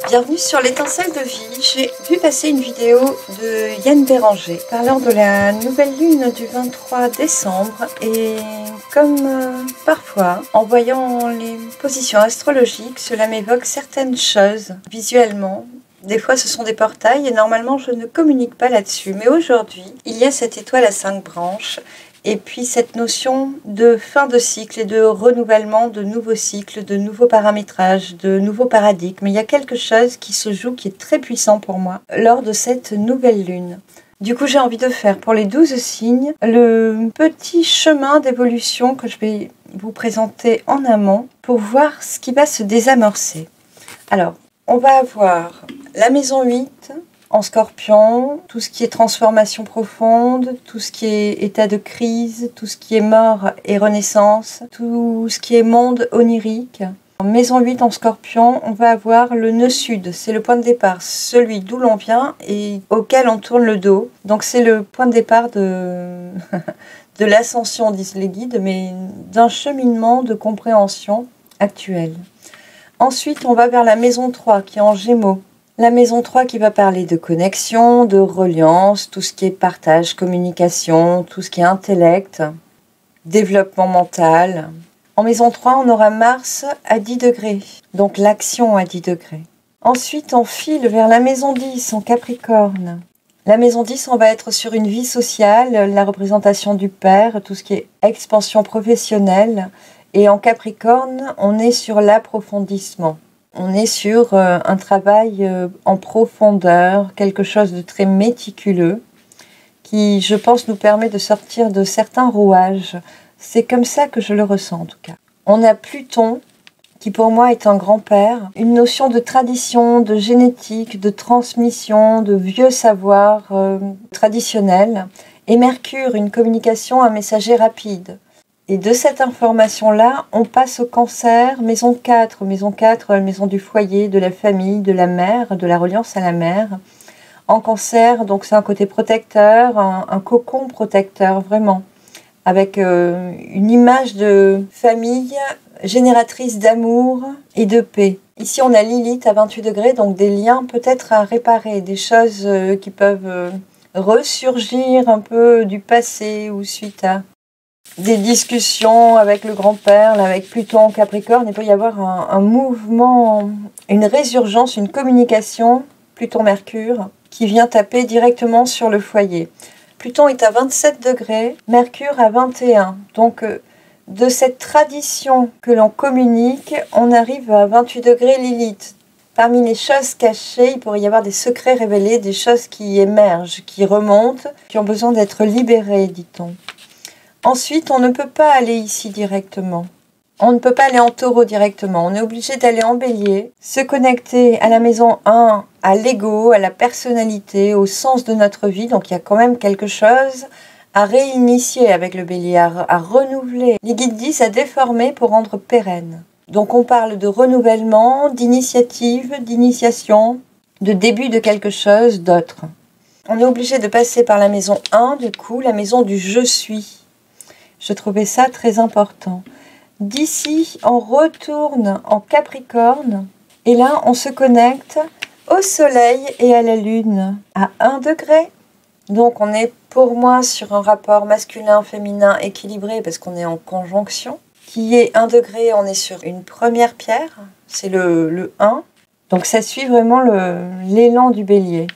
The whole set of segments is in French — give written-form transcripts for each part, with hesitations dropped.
Bienvenue sur l'étincelle de vie. J'ai vu passer une vidéo de Yann Béranger parlant de la nouvelle lune du 23 décembre et comme parfois en voyant les positions astrologiques, cela m'évoque certaines choses visuellement. Des fois ce sont des portails et normalement je ne communique pas là-dessus. Mais aujourd'hui, il y a cette étoile à 5 branches. Et puis cette notion de fin de cycle et de renouvellement de nouveaux cycles, de nouveaux paramétrages, de nouveaux paradigmes. Il y a quelque chose qui se joue qui est très puissant pour moi lors de cette nouvelle lune. Du coup, j'ai envie de faire pour les 12 signes le petit chemin d'évolution que je vais vous présenter en amont pour voir ce qui va se désamorcer. Alors, on va avoir la maison 8, en Scorpion, tout ce qui est transformation profonde, tout ce qui est état de crise, tout ce qui est mort et renaissance, tout ce qui est monde onirique. En maison 8 en Scorpion, on va avoir le nœud sud, c'est le point de départ, celui d'où l'on vient et auquel on tourne le dos. Donc c'est le point de départ de, de l'ascension, disent les guides, mais d'un cheminement de compréhension actuelle. Ensuite, on va vers la maison 3 qui est en Gémeaux. La maison 3 qui va parler de connexion, de reliance, tout ce qui est partage, communication, tout ce qui est intellect, développement mental. En maison 3, on aura Mars à 10 degrés, donc l'action à 10 degrés. Ensuite, on file vers la maison 10 en Capricorne. La maison 10, on va être sur une vie sociale, la représentation du père, tout ce qui est expansion professionnelle. Et en Capricorne, on est sur l'approfondissement. On est sur un travail en profondeur, quelque chose de très méticuleux, qui, je pense, nous permet de sortir de certains rouages. C'est comme ça que je le ressens, en tout cas. On a Pluton, qui pour moi est un grand-père, une notion de tradition, de génétique, de transmission, de vieux savoirs traditionnels, et Mercure, une communication, un messager rapide. Et de cette information-là, on passe au Cancer, maison 4. Maison 4, maison du foyer, de la famille, de la mère, de la reliance à la mère. En Cancer, donc c'est un côté protecteur, un cocon protecteur, vraiment. Avec une image de famille génératrice d'amour et de paix. Ici, on a Lilith à 28 degrés, donc des liens peut-être à réparer, des choses qui peuvent ressurgir un peu du passé ou suite à des discussions avec le grand-père, avec Pluton en Capricorne. Il peut y avoir un mouvement, une résurgence, une communication, Pluton-Mercure, qui vient taper directement sur le foyer. Pluton est à 27 degrés, Mercure à 21. Donc, de cette tradition que l'on communique, on arrive à 28 degrés Lilith. Parmi les choses cachées, il pourrait y avoir des secrets révélés, des choses qui émergent, qui remontent, qui ont besoin d'être libérées, dit-on. Ensuite, on ne peut pas aller ici directement. On ne peut pas aller en taureau directement. On est obligé d'aller en bélier, se connecter à la maison 1, à l'ego, à la personnalité, au sens de notre vie. Donc il y a quand même quelque chose à réinitier avec le bélier, à renouveler. Les guides disent à déformer pour rendre pérenne. Donc on parle de renouvellement, d'initiative, d'initiation, de début de quelque chose d'autre. On est obligé de passer par la maison 1, du coup, la maison du je suis. Je trouvais ça très important. D'ici, on retourne en Capricorne et là, on se connecte au Soleil et à la Lune à 1 degré. Donc, on est pour moi sur un rapport masculin-féminin équilibré parce qu'on est en conjonction. Qui est 1 degré, on est sur une première pierre, c'est le 1. Donc, ça suit vraiment l'élan du bélier.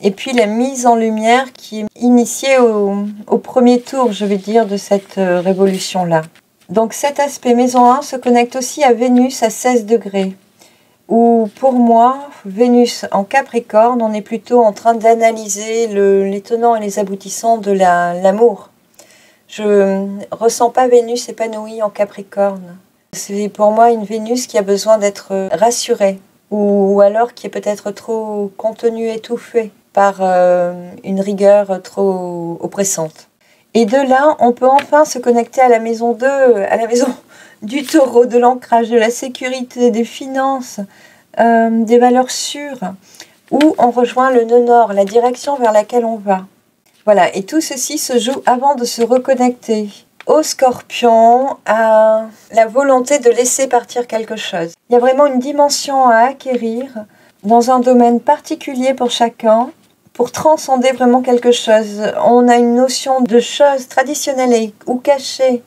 Et puis la mise en lumière qui est initiée au premier tour, je vais dire, de cette révolution-là. Donc cet aspect maison 1 se connecte aussi à Vénus à 16 degrés. Où pour moi, Vénus en Capricorne, on est plutôt en train d'analyser les tenants et les aboutissants de l'amour. Je ne ressens pas Vénus épanouie en Capricorne. C'est pour moi une Vénus qui a besoin d'être rassurée. Ou alors qui est peut-être trop contenue, étouffée par une rigueur trop oppressante. Et de là, on peut enfin se connecter à la maison 2, à la maison du taureau, de l'ancrage, de la sécurité, des finances, des valeurs sûres, où on rejoint le nœud nord, la direction vers laquelle on va. Voilà, et tout ceci se joue avant de se reconnecter au Scorpion, à la volonté de laisser partir quelque chose. Il y a vraiment une dimension à acquérir dans un domaine particulier pour chacun, pour transcender vraiment quelque chose. On a une notion de choses traditionnelles ou cachées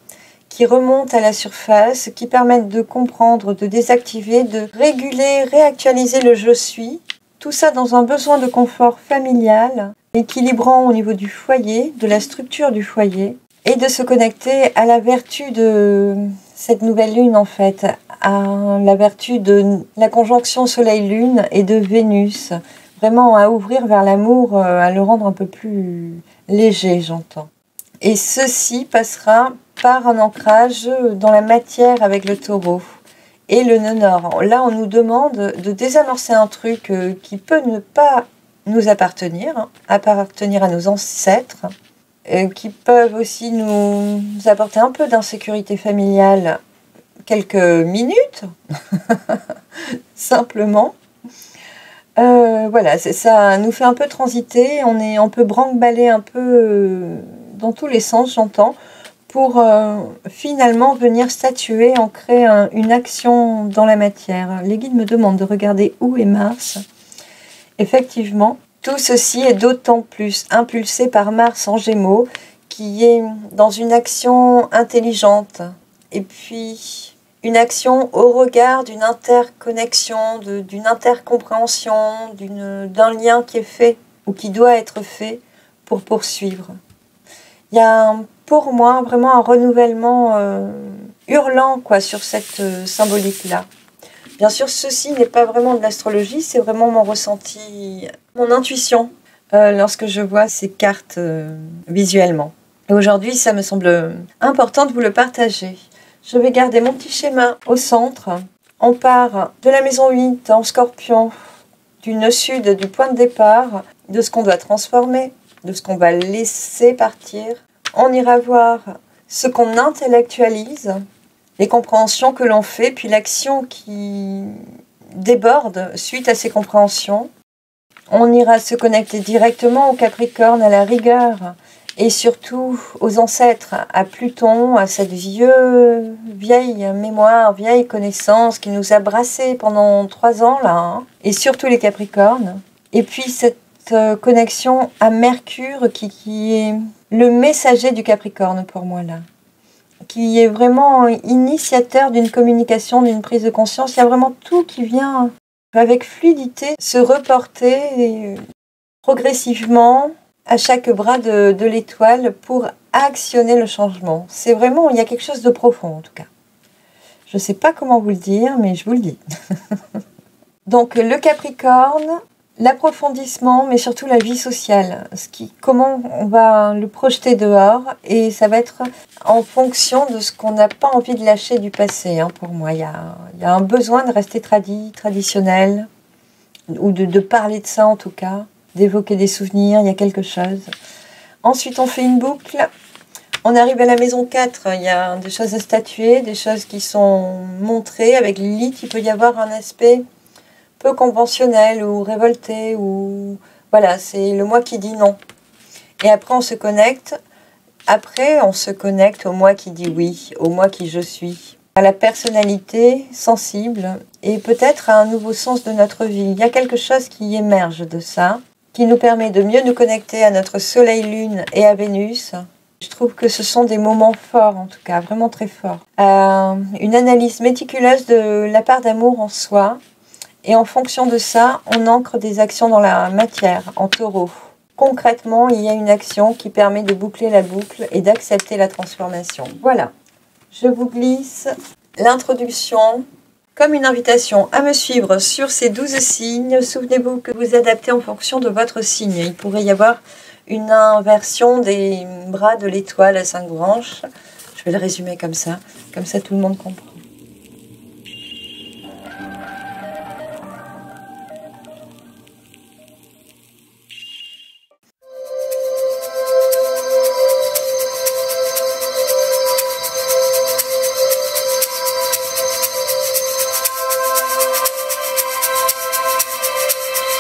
qui remontent à la surface, qui permettent de comprendre, de désactiver, de réguler, réactualiser le je suis. Tout ça dans un besoin de confort familial, équilibrant au niveau du foyer, de la structure du foyer, et de se connecter à la vertu de cette nouvelle lune en fait, à la vertu de la conjonction Soleil-Lune et de Vénus, vraiment à ouvrir vers l'amour, à le rendre un peu plus léger, j'entends. Et ceci passera par un ancrage dans la matière avec le taureau et le nœud nord. Là, on nous demande de désamorcer un truc qui peut ne pas nous appartenir, appartenir à nos ancêtres, qui peuvent aussi nous apporter un peu d'insécurité familiale quelques minutes, simplement. Voilà, ça nous fait un peu transiter, on peut branque-baller un peu dans tous les sens, j'entends, pour finalement venir statuer, ancrer une action dans la matière. Les guides me demandent de regarder où est Mars. Effectivement, tout ceci est d'autant plus impulsé par Mars en Gémeaux, qui est dans une action intelligente, et puis une action au regard d'une interconnexion, d'une intercompréhension, d'un lien qui est fait ou qui doit être fait pour poursuivre. Il y a pour moi vraiment un renouvellement hurlant sur cette symbolique-là. Bien sûr, ceci n'est pas vraiment de l'astrologie, c'est vraiment mon ressenti, mon intuition lorsque je vois ces cartes visuellement. Et aujourd'hui, ça me semble important de vous le partager. Je vais garder mon petit schéma au centre. On part de la maison 8 en Scorpion, du nœud sud, du point de départ, de ce qu'on doit transformer, de ce qu'on va laisser partir. On ira voir ce qu'on intellectualise, les compréhensions que l'on fait, puis l'action qui déborde suite à ces compréhensions. On ira se connecter directement au Capricorne, à la rigueur, et surtout aux ancêtres, à Pluton, à cette vieille mémoire, vieille connaissance qui nous a brassés pendant 3 ans, là, et surtout les Capricornes. Et puis cette connexion à Mercure qui est le messager du Capricorne pour moi, là, qui est vraiment initiateur d'une communication, d'une prise de conscience. Il y a vraiment tout qui vient avec fluidité se reporter progressivement à chaque bras de l'étoile pour actionner le changement. C'est vraiment, il y a quelque chose de profond en tout cas. Je ne sais pas comment vous le dire, mais je vous le dis. Donc le Capricorne, l'approfondissement, mais surtout la vie sociale. Comment on va le projeter dehors, et ça va être en fonction de ce qu'on n'a pas envie de lâcher du passé. Pour moi, il y a un besoin de rester traditionnel, ou de parler de ça en tout cas, d'évoquer des souvenirs, il y a quelque chose. Ensuite, on fait une boucle. On arrive à la maison 4, il y a des choses à statuer, des choses qui sont montrées. Avec Lilith, il peut y avoir un aspect peu conventionnel ou révolté, ou voilà, c'est le moi qui dit non. Et après, on se connecte. Après, on se connecte au moi qui dit oui, au moi qui je suis, à la personnalité sensible et peut-être à un nouveau sens de notre vie. Il y a quelque chose qui émerge de ça, qui nous permet de mieux nous connecter à notre Soleil-Lune et à Vénus. Je trouve que ce sont des moments forts, en tout cas, vraiment très forts. Une analyse méticuleuse de la part d'amour en soi. Et en fonction de ça, on ancre des actions dans la matière, en taureau. Concrètement, il y a une action qui permet de boucler la boucle et d'accepter la transformation. Voilà, je vous glisse l'introduction comme une invitation à me suivre sur ces 12 signes. Souvenez-vous que vous adaptez en fonction de votre signe. Il pourrait y avoir une inversion des bras de l'étoile à 5 branches. Je vais le résumer comme ça tout le monde comprend.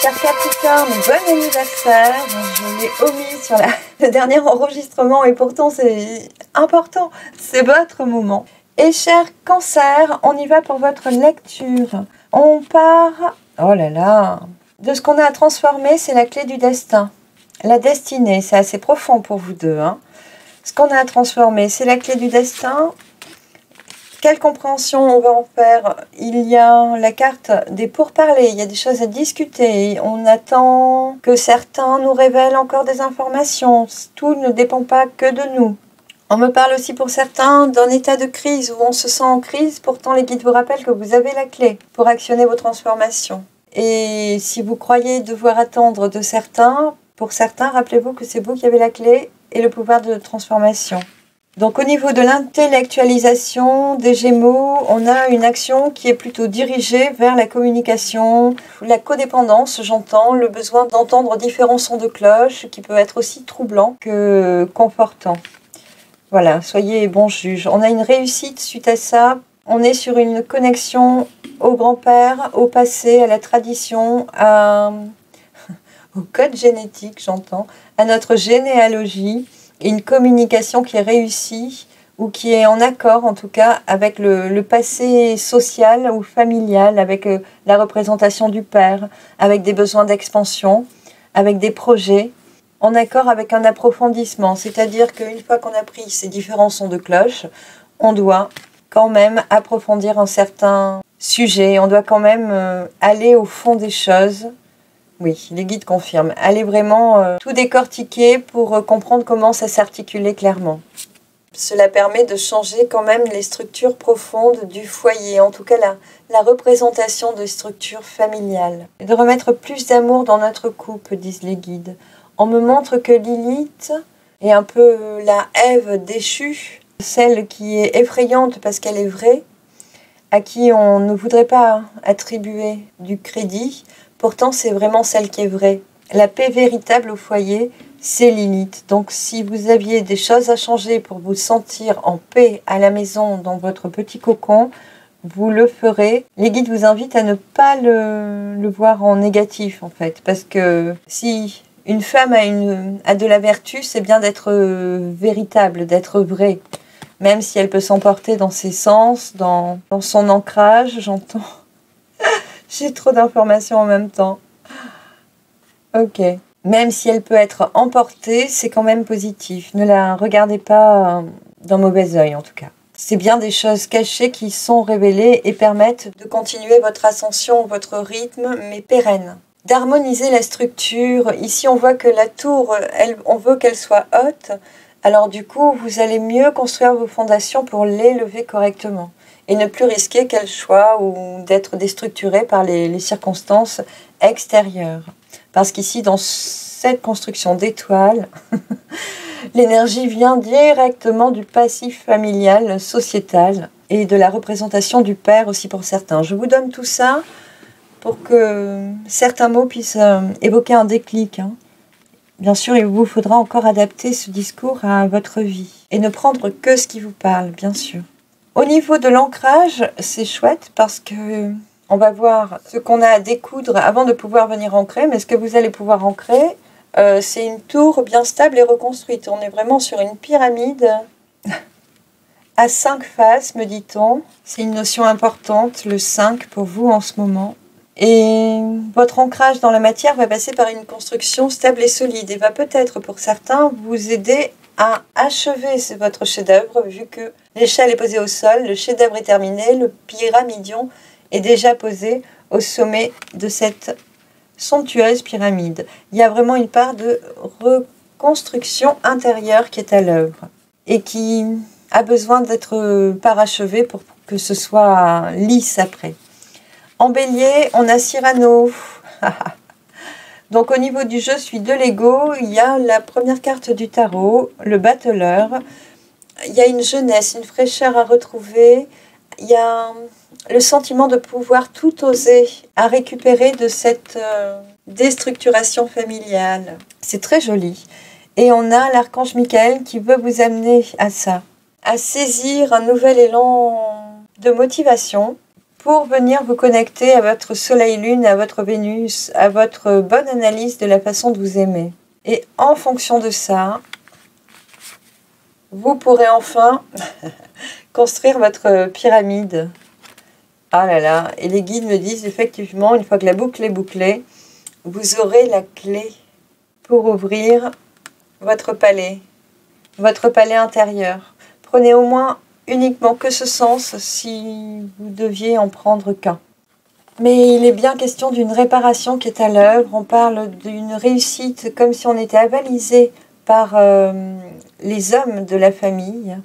Cher Capricorne, bon anniversaire. Je l'ai omis sur le dernier enregistrement et pourtant c'est important, c'est votre moment. Et cher Cancer, on y va pour votre lecture, On part, oh là là, de ce qu'on a à transformer, c'est la clé du destin. La destinée, c'est assez profond pour vous deux. Hein. Ce qu'on a à transformer, c'est la clé du destin. Quelle compréhension on va en faire? Il y a la carte des pourparlers, il y a des choses à discuter. On attend que certains nous révèlent encore des informations. Tout ne dépend pas que de nous. On me parle aussi pour certains d'un état de crise où on se sent en crise. Pourtant, les guides vous rappellent que vous avez la clé pour actionner vos transformations. Et si vous croyez devoir attendre de certains, pour certains, rappelez-vous que c'est vous qui avez la clé et le pouvoir de transformation. Donc au niveau de l'intellectualisation des Gémeaux, on a une action qui est plutôt dirigée vers la communication, la codépendance, j'entends, le besoin d'entendre différents sons de cloche qui peut être aussi troublant que confortant. Voilà, soyez bons juges. On a une réussite suite à ça. On est sur une connexion au grand-père, au passé, à la tradition, au code génétique, j'entends, à notre généalogie. Et une communication qui est réussie ou qui est en accord en tout cas avec le passé social ou familial, avec la représentation du père, avec des besoins d'expansion, avec des projets, en accord avec un approfondissement. C'est-à-dire qu'une fois qu'on a pris ces différents sons de cloche, on doit quand même approfondir un certain sujet, on doit quand même aller au fond des choses. Oui, les guides confirment. Allez vraiment tout décortiquer pour comprendre comment ça s'articulait clairement. Cela permet de changer quand même les structures profondes du foyer, en tout cas la représentation de structures familiales. Et de remettre plus d'amour dans notre couple, disent les guides. On me montre que Lilith est un peu la Ève déchue, celle qui est effrayante parce qu'elle est vraie, à qui on ne voudrait pas attribuer du crédit. Pourtant, c'est vraiment celle qui est vraie. La paix véritable au foyer, c'est Lilith. Donc, si vous aviez des choses à changer pour vous sentir en paix à la maison, dans votre petit cocon, vous le ferez. Les guides vous invitent à ne pas le voir en négatif, en fait. Parce que si une femme a de la vertu, c'est bien d'être véritable, d'être vraie. Même si elle peut s'emporter dans ses sens, dans son ancrage, j'entends. J'ai trop d'informations en même temps. Ok. Même si elle peut être emportée, c'est quand même positif. Ne la regardez pas d'un mauvais œil, en tout cas. C'est bien des choses cachées qui sont révélées et permettent de continuer votre ascension, votre rythme, mais pérenne. D'harmoniser la structure. Ici, on voit que la tour, on veut qu'elle soit haute. Alors du coup, vous allez mieux construire vos fondations pour l'élever correctement. Et ne plus risquer qu'elle soit ou d'être déstructurée par les circonstances extérieures. Parce qu'ici, dans cette construction d'étoiles, l'énergie vient directement du passif familial, sociétal, et de la représentation du père aussi pour certains. Je vous donne tout ça pour que certains mots puissent évoquer un déclic. Hein. Bien sûr, il vous faudra encore adapter ce discours à votre vie. Et ne prendre que ce qui vous parle, bien sûr. Au niveau de l'ancrage, c'est chouette parce que on va voir ce qu'on a à découdre avant de pouvoir venir ancrer. Mais ce que vous allez pouvoir ancrer, c'est une tour bien stable et reconstruite. On est vraiment sur une pyramide à 5 faces, me dit-on. C'est une notion importante, le 5 pour vous en ce moment. Et votre ancrage dans la matière va passer par une construction stable et solide et va peut-être pour certains vous aider à achever votre chef-d'œuvre vu que l'échelle est posée au sol, le chef-d'œuvre est terminé, le pyramidion est déjà posé au sommet de cette somptueuse pyramide. Il y a vraiment une part de reconstruction intérieure qui est à l'œuvre et qui a besoin d'être parachevée pour que ce soit lisse après. En bélier, on a Cyrano. Donc au niveau du jeu, celui de l'ego, il y a la première carte du tarot, le battleur. Il y a une jeunesse, une fraîcheur à retrouver. Il y a le sentiment de pouvoir tout oser à récupérer de cette déstructuration familiale. C'est très joli. Et on a l'archange Michael qui veut vous amener à ça, à saisir un nouvel élan de motivation pour venir vous connecter à votre soleil-lune, à votre Vénus, à votre bonne analyse de la façon de vous aimer. Et en fonction de ça, vous pourrez enfin construire votre pyramide Ah là là, et les guides me disent effectivement, une fois que la boucle est bouclée, vous aurez la clé pour ouvrir votre palais intérieur. Prenez au moins uniquement que ce sens si vous deviez en prendre qu'un. Mais il est bien question d'une réparation qui est à l'œuvre. On parle d'une réussite comme si on était avalisé par les hommes de la famille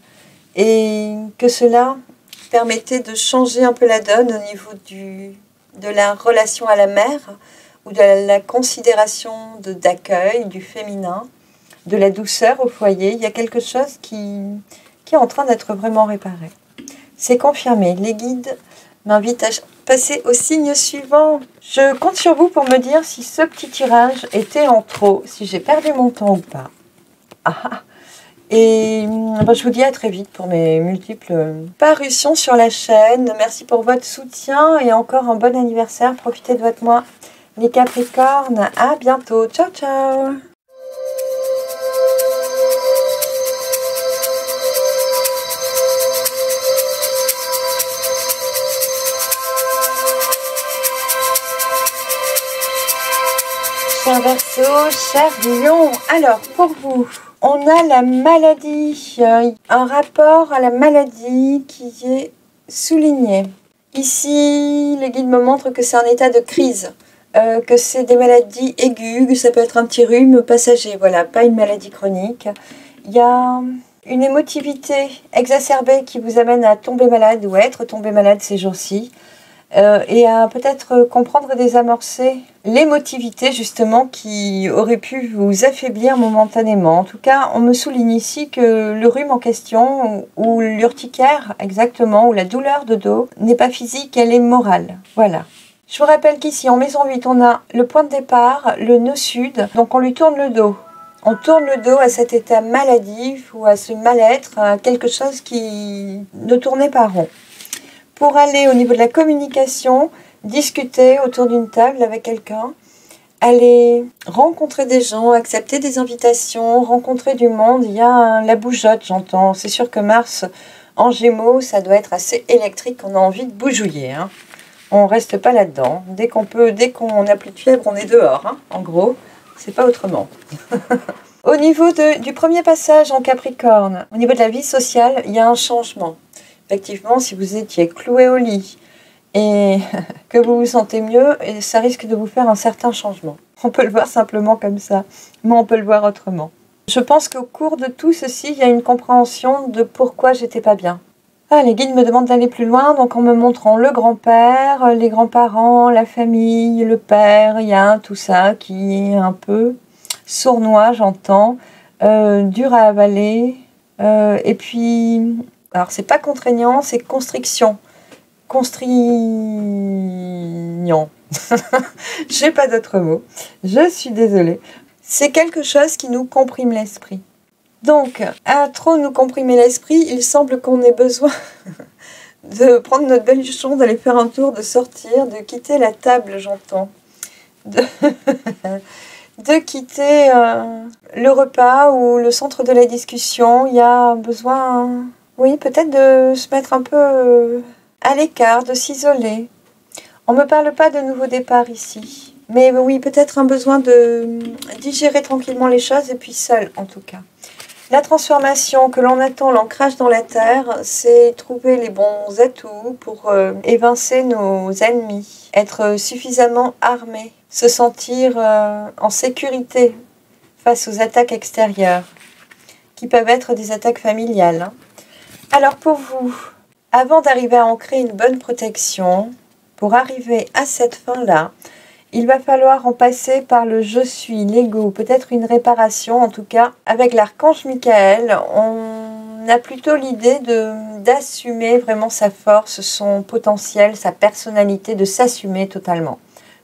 et que cela permettait de changer un peu la donne au niveau de la relation à la mère ou de la considération d'accueil du féminin, de la douceur au foyer. Il y a quelque chose qui est en train d'être vraiment réparé. C'est confirmé. Les guides m'invitent à passer au signe suivant. Je compte sur vous pour me dire si ce petit tirage était en trop, si j'ai perdu mon temps ou pas. Ah. Et je vous dis à très vite pour mes multiples parutions sur la chaîne. Merci pour votre soutien et encore un bon anniversaire. Profitez de votre mois, les Capricornes. À bientôt. Ciao, ciao. Cher Verseau, cher Lion, alors pour vous, on a la maladie, un rapport à la maladie qui est souligné. Ici, les guides me montrent que c'est un état de crise, que c'est des maladies aiguës, que ça peut être un petit rhume passager, voilà, pas une maladie chronique. Il y a une émotivité exacerbée qui vous amène à tomber malade ou à être tombé malade ces jours-ci. Et à peut-être comprendre et désamorcer l'émotivité justement qui aurait pu vous affaiblir momentanément. En tout cas, on me souligne ici que le rhume en question, ou l'urticaire exactement, ou la douleur de dos, n'est pas physique, elle est morale. Voilà. Je vous rappelle qu'ici, en maison 8, on a le point de départ, le nœud sud, donc on lui tourne le dos. On tourne le dos à cet état maladif ou à ce mal-être, à quelque chose qui ne tournait pas rond. Pour aller au niveau de la communication, discuter autour d'une table avec quelqu'un, aller rencontrer des gens, accepter des invitations, rencontrer du monde. Il y a la bougeotte, j'entends. C'est sûr que Mars en Gémeaux, ça doit être assez électrique, on a envie de bougouiller. Hein. On ne reste pas là-dedans. Dès qu'on n'a plus de fièvre, on est dehors. Hein. En gros, c'est pas autrement. Au niveau du premier passage en Capricorne, au niveau de la vie sociale, il y a un changement. Effectivement, si vous étiez cloué au lit et que vous vous sentez mieux, ça risque de vous faire un certain changement. On peut le voir simplement comme ça, mais on peut le voir autrement. Je pense qu'au cours de tout ceci, il y a une compréhension de pourquoi j'étais pas bien. Ah, les guides me demandent d'aller plus loin, donc en me montrant le grand-père, les grands-parents, la famille, le père, il y a tout ça qui est un peu sournois, j'entends, dur à avaler, et puis... Alors, c'est pas contraignant, c'est constriction. Constrignant. J'ai pas d'autre mot. Je suis désolée. C'est quelque chose qui nous comprime l'esprit. Donc, à trop nous comprimer l'esprit, il semble qu'on ait besoin de prendre notre baluchon, d'aller faire un tour, de sortir, de quitter la table, j'entends. De quitter le repas ou le centre de la discussion. Il y a besoin... Oui, peut-être de se mettre un peu à l'écart, de s'isoler. On ne me parle pas de nouveau départ ici. Mais oui, peut-être un besoin de digérer tranquillement les choses, et puis seul en tout cas. La transformation que l'on attend, l'ancrage dans la terre, c'est trouver les bons atouts pour évincer nos ennemis. Être suffisamment armé, se sentir en sécurité face aux attaques extérieures, qui peuvent être des attaques familiales. Hein. Alors pour vous, avant d'arriver à ancrer une bonne protection, pour arriver à cette fin-là, il va falloir en passer par le je suis, l'ego, peut-être une réparation. En tout cas, avec l'archange Michael, on a plutôt l'idée d'assumer vraiment sa force, son potentiel, sa personnalité, de s'assumer totalement.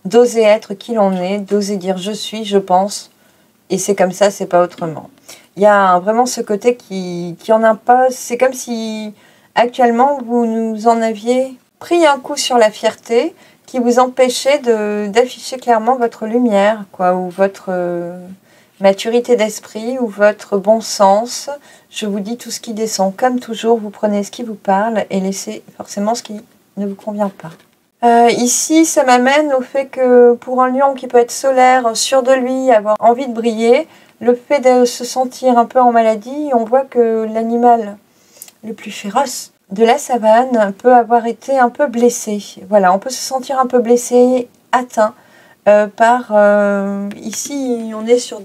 D'oser être qui l'on est, d'oser dire je suis, je pense, et c'est comme ça, c'est pas autrement. Il y a vraiment ce côté qui en impose. C'est comme si actuellement vous nous en aviez pris un coup sur la fierté qui vous empêchait d'afficher clairement votre lumière, quoi, ou votre maturité d'esprit, ou votre bon sens. Je vous dis tout ce qui descend. Comme toujours, vous prenez ce qui vous parle et laissez forcément ce qui ne vous convient pas. Ici, ça m'amène au fait que pour un lion qui peut être solaire, sûr de lui, avoir envie de briller, le fait de se sentir un peu en maladie, on voit que l'animal le plus féroce de la savane peut avoir été un peu blessé. Voilà, on peut se sentir un peu blessé, atteint ici, on est sur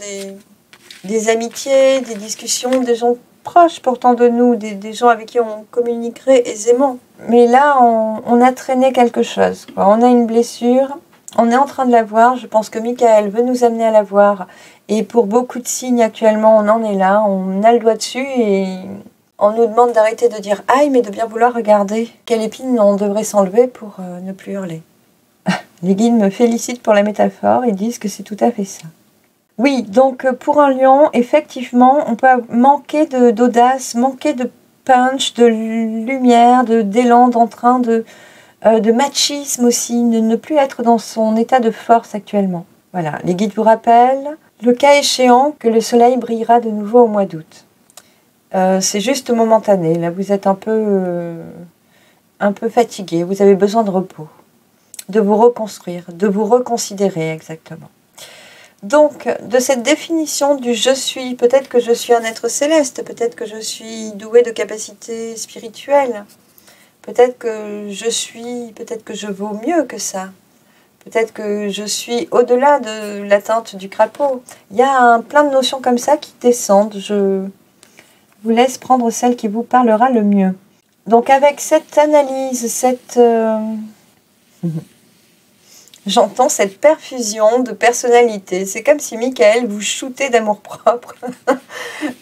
des amitiés, des discussions, des gens proches pourtant de nous, des gens avec qui on communiquerait aisément. Mais là, on a traîné quelque chose, quoi. On a une blessure, on est en train de la voir. Je pense que Michael veut nous amener à la voir. Et pour beaucoup de signes actuellement, on en est là, on a le doigt dessus et on nous demande d'arrêter de dire aïe, mais de bien vouloir regarder quelle épine on devrait s'enlever pour ne plus hurler. Les guides me félicitent pour la métaphore et disent que c'est tout à fait ça. Oui, donc pour un lion, effectivement, on peut manquer d'audace, manquer de punch, de lumière, d'élan, d'entrain, de machisme aussi, de ne plus être dans son état de force actuellement. Voilà, les guides vous rappellent, le cas échéant, que le soleil brillera de nouveau au mois d'août. C'est juste momentané, là vous êtes un peu fatigué, vous avez besoin de repos, de vous reconstruire, de vous reconsidérer exactement. Donc, de cette définition du « je suis », peut-être que je suis un être céleste, peut-être que je suis doué de capacités spirituelles, peut-être que je vaux mieux que ça, peut-être que je suis au-delà de l'atteinte du crapaud. Il y a plein de notions comme ça qui descendent, je vous laisse prendre celle qui vous parlera le mieux. Donc avec cette analyse, j'entends cette perfusion de personnalité. C'est comme si Michael vous shootait d'amour-propre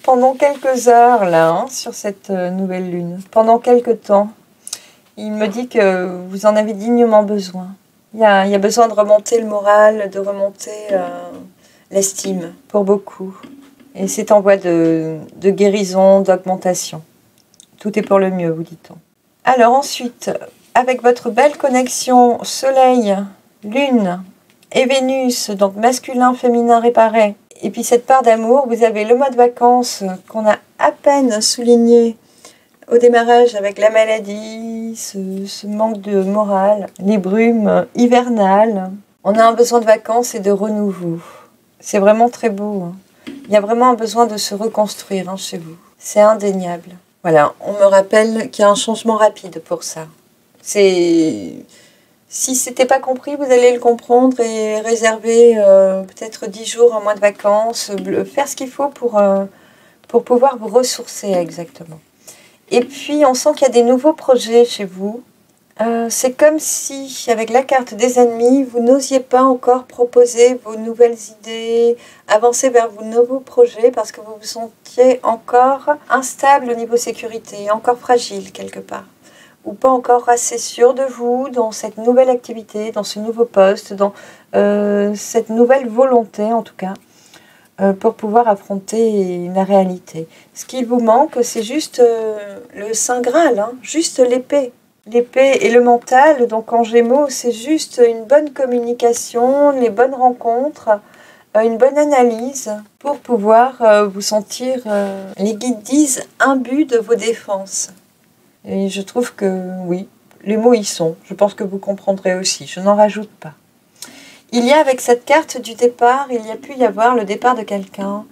pendant quelques heures là, hein, sur cette nouvelle lune. Pendant quelques temps. Il me dit que vous en avez dignement besoin. Il y a besoin de remonter le moral, de remonter l'estime pour beaucoup. Et c'est en voie de guérison, d'augmentation. Tout est pour le mieux, vous dit-on. Alors ensuite, avec votre belle connexion Soleil, Lune et Vénus, donc masculin, féminin réparé, et puis cette part d'amour, vous avez le mois de vacances qu'on a à peine souligné au démarrage avec la maladie, ce manque de morale, les brumes hivernales. On a un besoin de vacances et de renouveau. C'est vraiment très beau. Hein. Il y a vraiment un besoin de se reconstruire hein, chez vous. C'est indéniable. Voilà, on me rappelle qu'il y a un changement rapide pour ça. Si c'était pas compris, vous allez le comprendre et réserver peut-être 10 jours, un mois de vacances, faire ce qu'il faut pour pouvoir vous ressourcer exactement. Et puis, on sent qu'il y a des nouveaux projets chez vous. C'est comme si, avec la carte des ennemis, vous n'osiez pas encore proposer vos nouvelles idées, avancer vers vos nouveaux projets parce que vous vous sentiez encore instable au niveau sécurité, encore fragile quelque part. Ou pas encore assez sûr de vous dans cette nouvelle activité, dans ce nouveau poste, dans cette nouvelle volonté en tout cas, pour pouvoir affronter la réalité. Ce qu'il vous manque, c'est juste le Saint Graal, hein, juste l'épée. L'épée et le mental, donc en Gémeaux, c'est juste une bonne communication, les bonnes rencontres, une bonne analyse pour pouvoir vous sentir, les guides disent, imbu de vos défenses. Et je trouve que oui, les mots y sont. Je pense que vous comprendrez aussi, je n'en rajoute pas. Il y a avec cette carte du départ, il y a pu y avoir le départ de quelqu'un,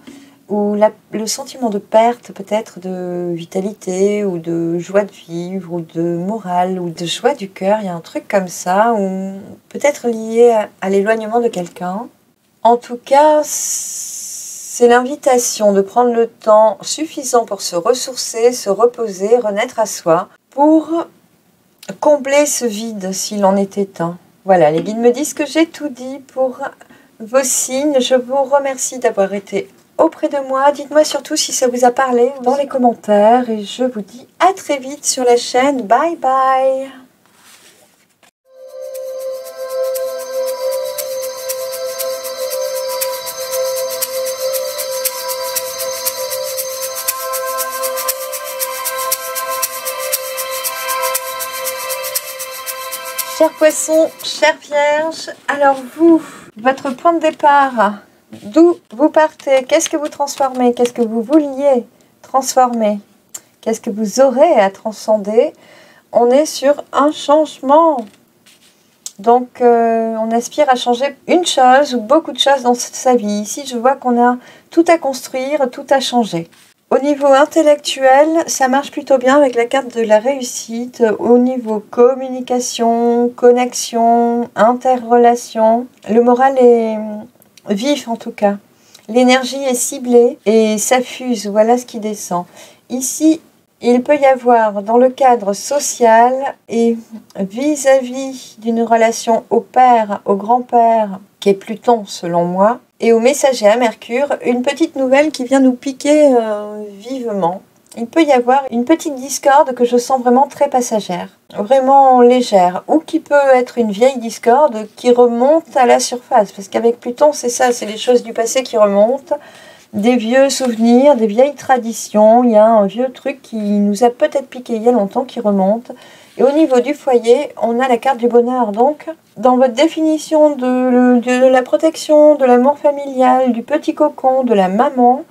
ou le sentiment de perte peut-être de vitalité, ou de joie de vivre, ou de morale, ou de joie du cœur. Il y a un truc comme ça, ou peut-être lié à l'éloignement de quelqu'un. En tout cas, c'est l'invitation de prendre le temps suffisant pour se ressourcer, se reposer, renaître à soi, pour combler ce vide s'il en était un. Voilà, les guides me disent que j'ai tout dit pour vos signes. Je vous remercie d'avoir été auprès de moi. Dites-moi surtout si ça vous a parlé dans les commentaires. Et je vous dis à très vite sur la chaîne. Bye bye. Chers poissons, chères vierges, alors vous, votre point de départ, d'où vous partez, qu'est-ce que vous transformez, qu'est-ce que vous vouliez transformer, qu'est-ce que vous aurez à transcender, on est sur un changement. Donc, on aspire à changer une chose ou beaucoup de choses dans sa vie. Ici, je vois qu'on a tout à construire, tout à changer. Au niveau intellectuel, ça marche plutôt bien avec la carte de la réussite. Au niveau communication, connexion, interrelation, le moral est vif en tout cas. L'énergie est ciblée et ça fuse. Voilà ce qui descend. Ici, il peut y avoir dans le cadre social et vis-à-vis d'une relation au père, au grand-père, qui est Pluton selon moi, et au messager à Mercure, une petite nouvelle qui vient nous piquer vivement. Il peut y avoir une petite discorde que je sens vraiment très passagère, vraiment légère, ou qui peut être une vieille discorde qui remonte à la surface, parce qu'avec Pluton c'est ça, c'est les choses du passé qui remontent, des vieux souvenirs, des vieilles traditions, il y a un vieux truc qui nous a peut-être piqué il y a longtemps qui remonte. Et au niveau du foyer, on a la carte du bonheur. Donc, dans votre définition de la protection, de l'amour familial, du petit cocon, de la maman,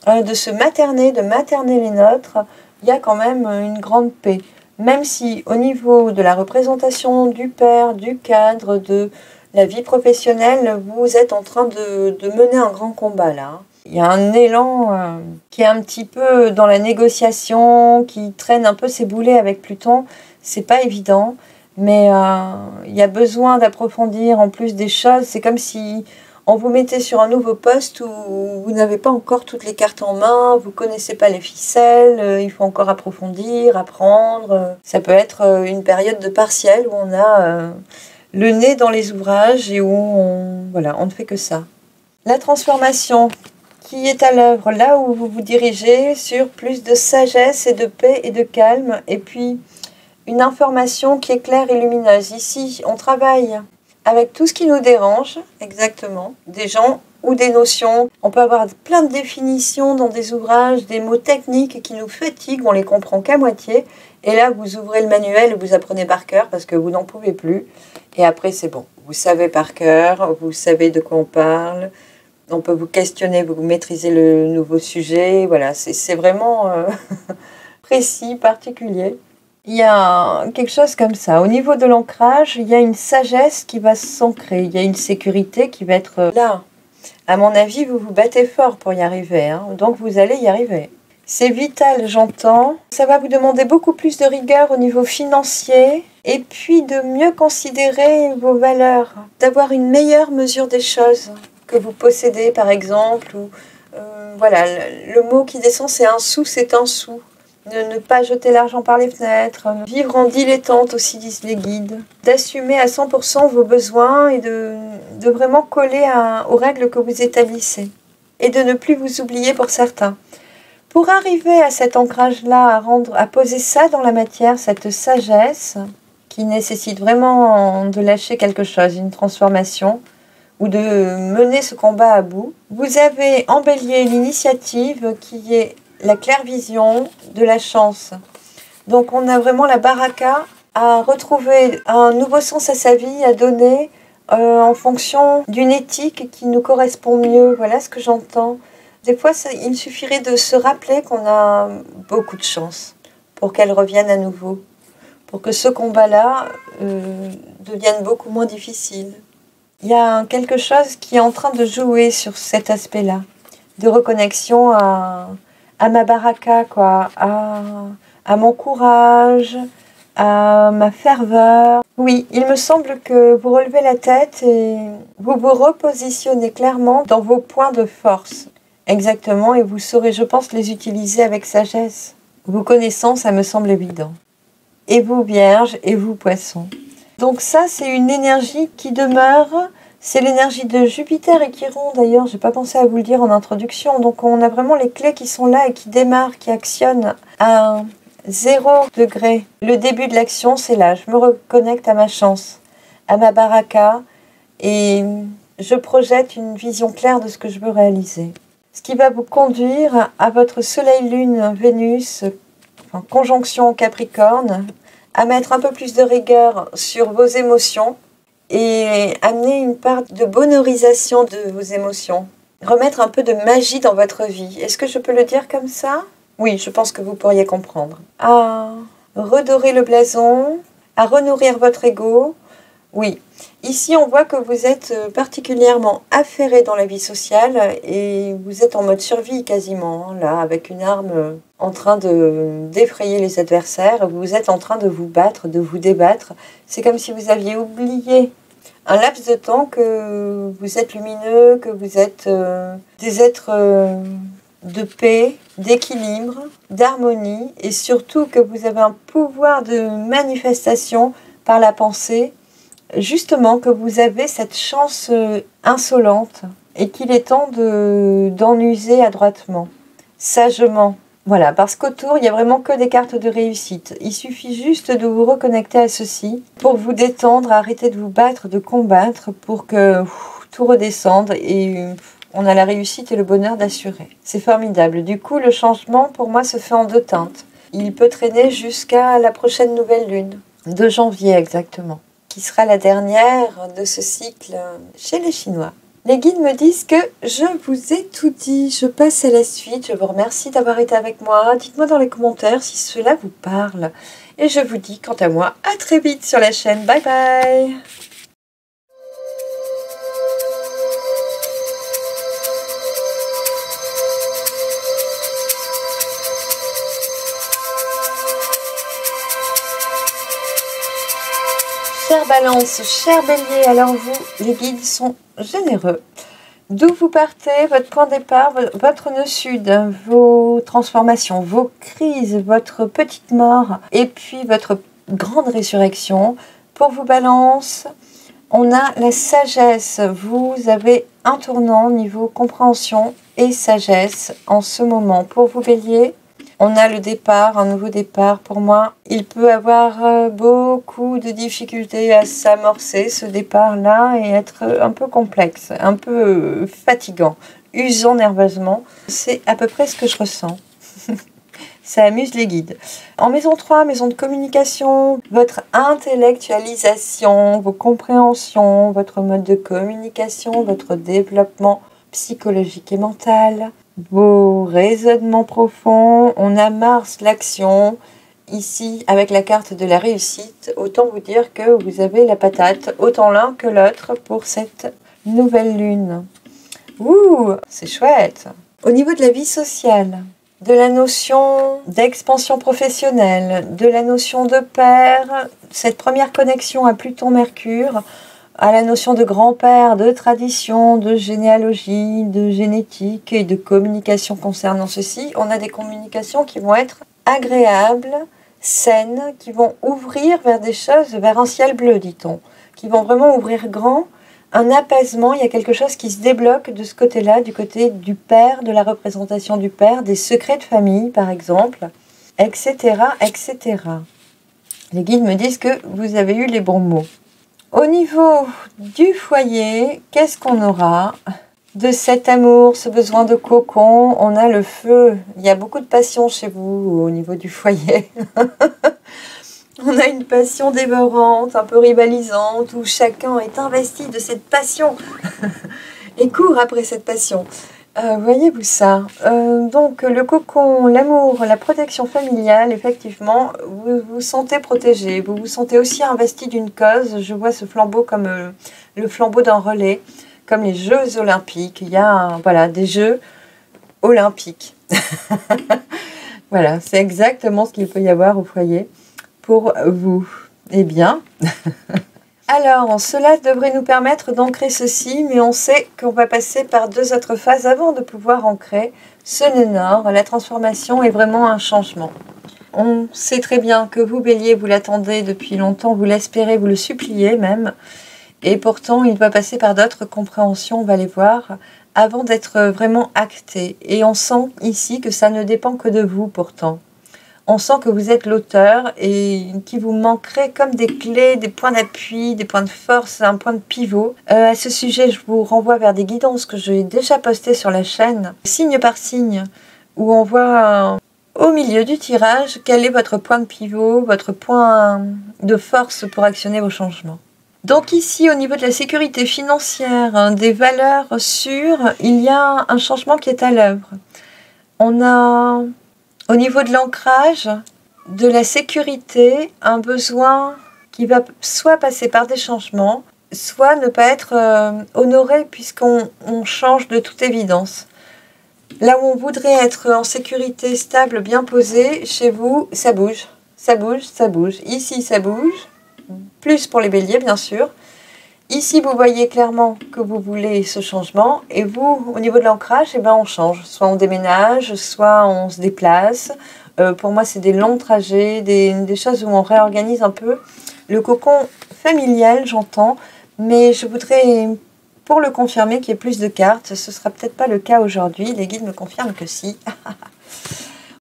de se materner, de materner les nôtres, il y a quand même une grande paix. Même si au niveau de la représentation du père, du cadre, de la vie professionnelle, vous êtes en train de mener un grand combat là. Il y a un élan qui est un petit peu dans la négociation, qui traîne un peu ses boulets avec Pluton. C'est pas évident, mais il y a besoin d'approfondir en plus des choses. C'est comme si on vous mettait sur un nouveau poste où vous n'avez pas encore toutes les cartes en main, vous connaissez pas les ficelles, il faut encore approfondir, apprendre. Ça peut être une période de partiel où on a le nez dans les ouvrages et où on ne fait que ça. La transformation qui est à l'œuvre là où vous vous dirigez sur plus de sagesse et de paix et de calme, et puis une information qui est claire et lumineuse. Ici, on travaille avec tout ce qui nous dérange, exactement, des gens ou des notions. On peut avoir plein de définitions dans des ouvrages, des mots techniques qui nous fatiguent, on les comprend qu'à moitié, et là, vous ouvrez le manuel et vous apprenez par cœur parce que vous n'en pouvez plus, et après, c'est bon. Vous savez par cœur, vous savez de quoi on parle. On peut vous questionner, vous maîtrisez le nouveau sujet. Voilà, c'est vraiment précis, particulier. Il y a quelque chose comme ça. Au niveau de l'ancrage, il y a une sagesse qui va s'ancrer. Il y a une sécurité qui va être là. À mon avis, vous vous battez fort pour y arriver, hein. Donc vous allez y arriver. C'est vital, j'entends. Ça va vous demander beaucoup plus de rigueur au niveau financier. Et puis de mieux considérer vos valeurs. D'avoir une meilleure mesure des choses que vous possédez par exemple, ou voilà, le mot qui descend c'est un sou, c'est un sou. Ne pas jeter l'argent par les fenêtres, vivre en dilettante aussi disent les guides, d'assumer à 100% vos besoins et de vraiment coller aux règles que vous établissez et de ne plus vous oublier pour certains. Pour arriver à cet ancrage-là, à poser ça dans la matière, cette sagesse qui nécessite vraiment de lâcher quelque chose, une transformation, ou de mener ce combat à bout. Vous avez en Bélier l'initiative qui est la claire vision de la chance. Donc on a vraiment la baraka à retrouver un nouveau sens à sa vie, à donner en fonction d'une éthique qui nous correspond mieux. Voilà ce que j'entends. Des fois, il suffirait de se rappeler qu'on a beaucoup de chance pour qu'elle revienne à nouveau, pour que ce combat-là devienne beaucoup moins difficile. Il y a quelque chose qui est en train de jouer sur cet aspect-là, de reconnexion à ma baraka, quoi, à mon courage, à ma ferveur. Oui, il me semble que vous relevez la tête et vous vous repositionnez clairement dans vos points de force. Exactement, et vous saurez, je pense, les utiliser avec sagesse. Vous connaissant, ça me semble évident. Et vous, Vierge, et vous, Poissons. Donc ça, c'est une énergie qui demeure, c'est l'énergie de Jupiter et Chiron d'ailleurs, j'ai pas pensé à vous le dire en introduction, donc on a vraiment les clés qui sont là et qui démarrent, qui actionnent à 0 degré. Le début de l'action, c'est là, je me reconnecte à ma chance, à ma baraka, et je projette une vision claire de ce que je veux réaliser. Ce qui va vous conduire à votre Soleil, Lune, Vénus, en conjonction Capricorne, à mettre un peu plus de rigueur sur vos émotions et amener une part de bonheurisation de vos émotions. Remettre un peu de magie dans votre vie. Est-ce que je peux le dire comme ça ? Oui, je pense que vous pourriez comprendre. À redorer le blason, à renourrir votre ego. Oui, ici on voit que vous êtes particulièrement affairé dans la vie sociale et vous êtes en mode survie quasiment, hein, là, avec une arme en train d'effrayer les adversaires. Vous êtes en train de vous battre, de vous débattre. C'est comme si vous aviez oublié un laps de temps que vous êtes lumineux, que vous êtes des êtres de paix, d'équilibre, d'harmonie et surtout que vous avez un pouvoir de manifestation par la pensée. Justement que vous avez cette chance insolente et qu'il est temps d'en user adroitement, sagement. Voilà, parce qu'autour, il n'y a vraiment que des cartes de réussite. Il suffit juste de vous reconnecter à ceci pour vous détendre, arrêter de vous battre, de combattre pour que tout redescende et on a la réussite et le bonheur d'assurer. C'est formidable. Du coup, le changement, pour moi, se fait en 2 teintes. Il peut traîner jusqu'à la prochaine nouvelle lune, de janvier exactement, qui sera la dernière de ce cycle chez les Chinois. Les guides me disent que je vous ai tout dit. Je passe à la suite. Je vous remercie d'avoir été avec moi. Dites-moi dans les commentaires si cela vous parle. Et je vous dis quant à moi à très vite sur la chaîne. Bye bye. Chère Balance, cher Bélier, alors vous, les guides sont généreux. D'où vous partez, votre point de départ, votre nœud sud, vos transformations, vos crises, votre petite mort et puis votre grande résurrection. Pour vous, Balance, on a la sagesse. Vous avez un tournant niveau compréhension et sagesse en ce moment. Pour vous, Bélier, on a le départ, un nouveau départ. Pour moi, il peut avoir beaucoup de difficultés à s'amorcer, ce départ-là, et être un peu complexe, un peu fatigant, usant nerveusement. C'est à peu près ce que je ressens. Ça amuse les guides. En maison 3, maison de communication, votre intellectualisation, vos compréhensions, votre mode de communication, votre développement psychologique et mental, vos raisonnements profonds. On a Mars, l'action. Ici, avec la carte de la réussite, autant vous dire que vous avez la patate, autant l'un que l'autre pour cette nouvelle lune. Ouh, c'est chouette. Au niveau de la vie sociale, de la notion d'expansion professionnelle, de la notion de père, cette première connexion à Pluton-Mercure, à la notion de grand-père, de tradition, de généalogie, de génétique et de communication concernant ceci, on a des communications qui vont être agréables, saines, qui vont ouvrir vers des choses, vers un ciel bleu, dit-on, qui vont vraiment ouvrir grand, un apaisement, il y a quelque chose qui se débloque de ce côté-là, du côté du père, de la représentation du père, des secrets de famille, par exemple, etc., etc. Les guides me disent que vous avez eu les bons mots. Au niveau du foyer, qu'est-ce qu'on aura de cet amour, ce besoin de cocon? On a le feu. Il y a beaucoup de passion chez vous au niveau du foyer. On a une passion dévorante, un peu rivalisante, où chacun est investi de cette passion et court après cette passion. Voyez-vous ça? Donc le cocon, l'amour, la protection familiale, effectivement, vous vous sentez protégé, vous vous sentez aussi investi d'une cause. Je vois ce flambeau comme le flambeau d'un relais, comme les Jeux olympiques. Il y a voilà, des Jeux olympiques. Voilà, c'est exactement ce qu'il peut y avoir au foyer pour vous. Eh bien... Alors, cela devrait nous permettre d'ancrer ceci, mais on sait qu'on va passer par 2 autres phases avant de pouvoir ancrer ce nœud nord. La transformation est vraiment un changement. On sait très bien que vous, Bélier, vous l'attendez depuis longtemps, vous l'espérez, vous le suppliez même. Et pourtant, il va passer par d'autres compréhensions, on va les voir, avant d'être vraiment acté. Et on sent ici que ça ne dépend que de vous pourtant. On sent que vous êtes l'auteur et qu'il vous manquerait comme des clés, des points d'appui, des points de force, un point de pivot. À ce sujet, je vous renvoie vers des guidances que j'ai déjà postées sur la chaîne, signe par signe, où on voit au milieu du tirage quel est votre point de pivot, votre point de force pour actionner vos changements. Donc ici, au niveau de la sécurité financière, des valeurs sûres, il y a un changement qui est à l'œuvre. On a... Au niveau de l'ancrage, de la sécurité, un besoin qui va soit passer par des changements, soit ne pas être honoré puisqu'on change de toute évidence. Là où on voudrait être en sécurité, stable, bien posé, chez vous, ça bouge. Ça bouge, ça bouge. Ici, ça bouge. Plus pour les béliers, bien sûr. Ici, vous voyez clairement que vous voulez ce changement. Et vous, au niveau de l'ancrage, eh ben, on change. Soit on déménage, soit on se déplace. Pour moi, c'est des longs trajets, des choses où on réorganise un peu. Le cocon familial, j'entends. Mais je voudrais, pour le confirmer, qu'il y ait plus de cartes. Ce ne sera peut-être pas le cas aujourd'hui. Les guides me confirment que si.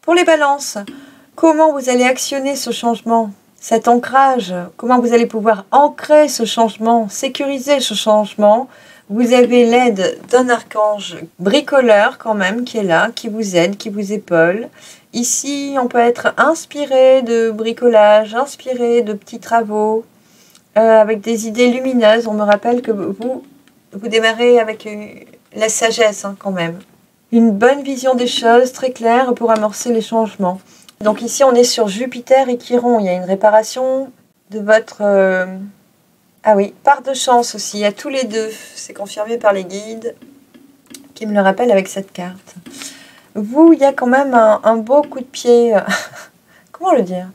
Pour les balances, comment vous allez actionner ce changement, cet ancrage? Comment vous allez pouvoir ancrer ce changement, sécuriser ce changement? Vous avez l'aide d'un archange bricoleur quand même qui est là, qui vous aide, qui vous épaule. Ici, on peut être inspiré de bricolage, inspiré de petits travaux, avec des idées lumineuses. On me rappelle que vous démarrez avec la sagesse quand même. Une bonne vision des choses, très claire pour amorcer les changements. Donc ici, on est sur Jupiter et Chiron. Il y a une réparation de votre... Ah oui, part de chance aussi, à tous les deux. C'est confirmé par les guides qui me le rappellent avec cette carte. Vous, il y a quand même un beau coup de pied. Comment le dire?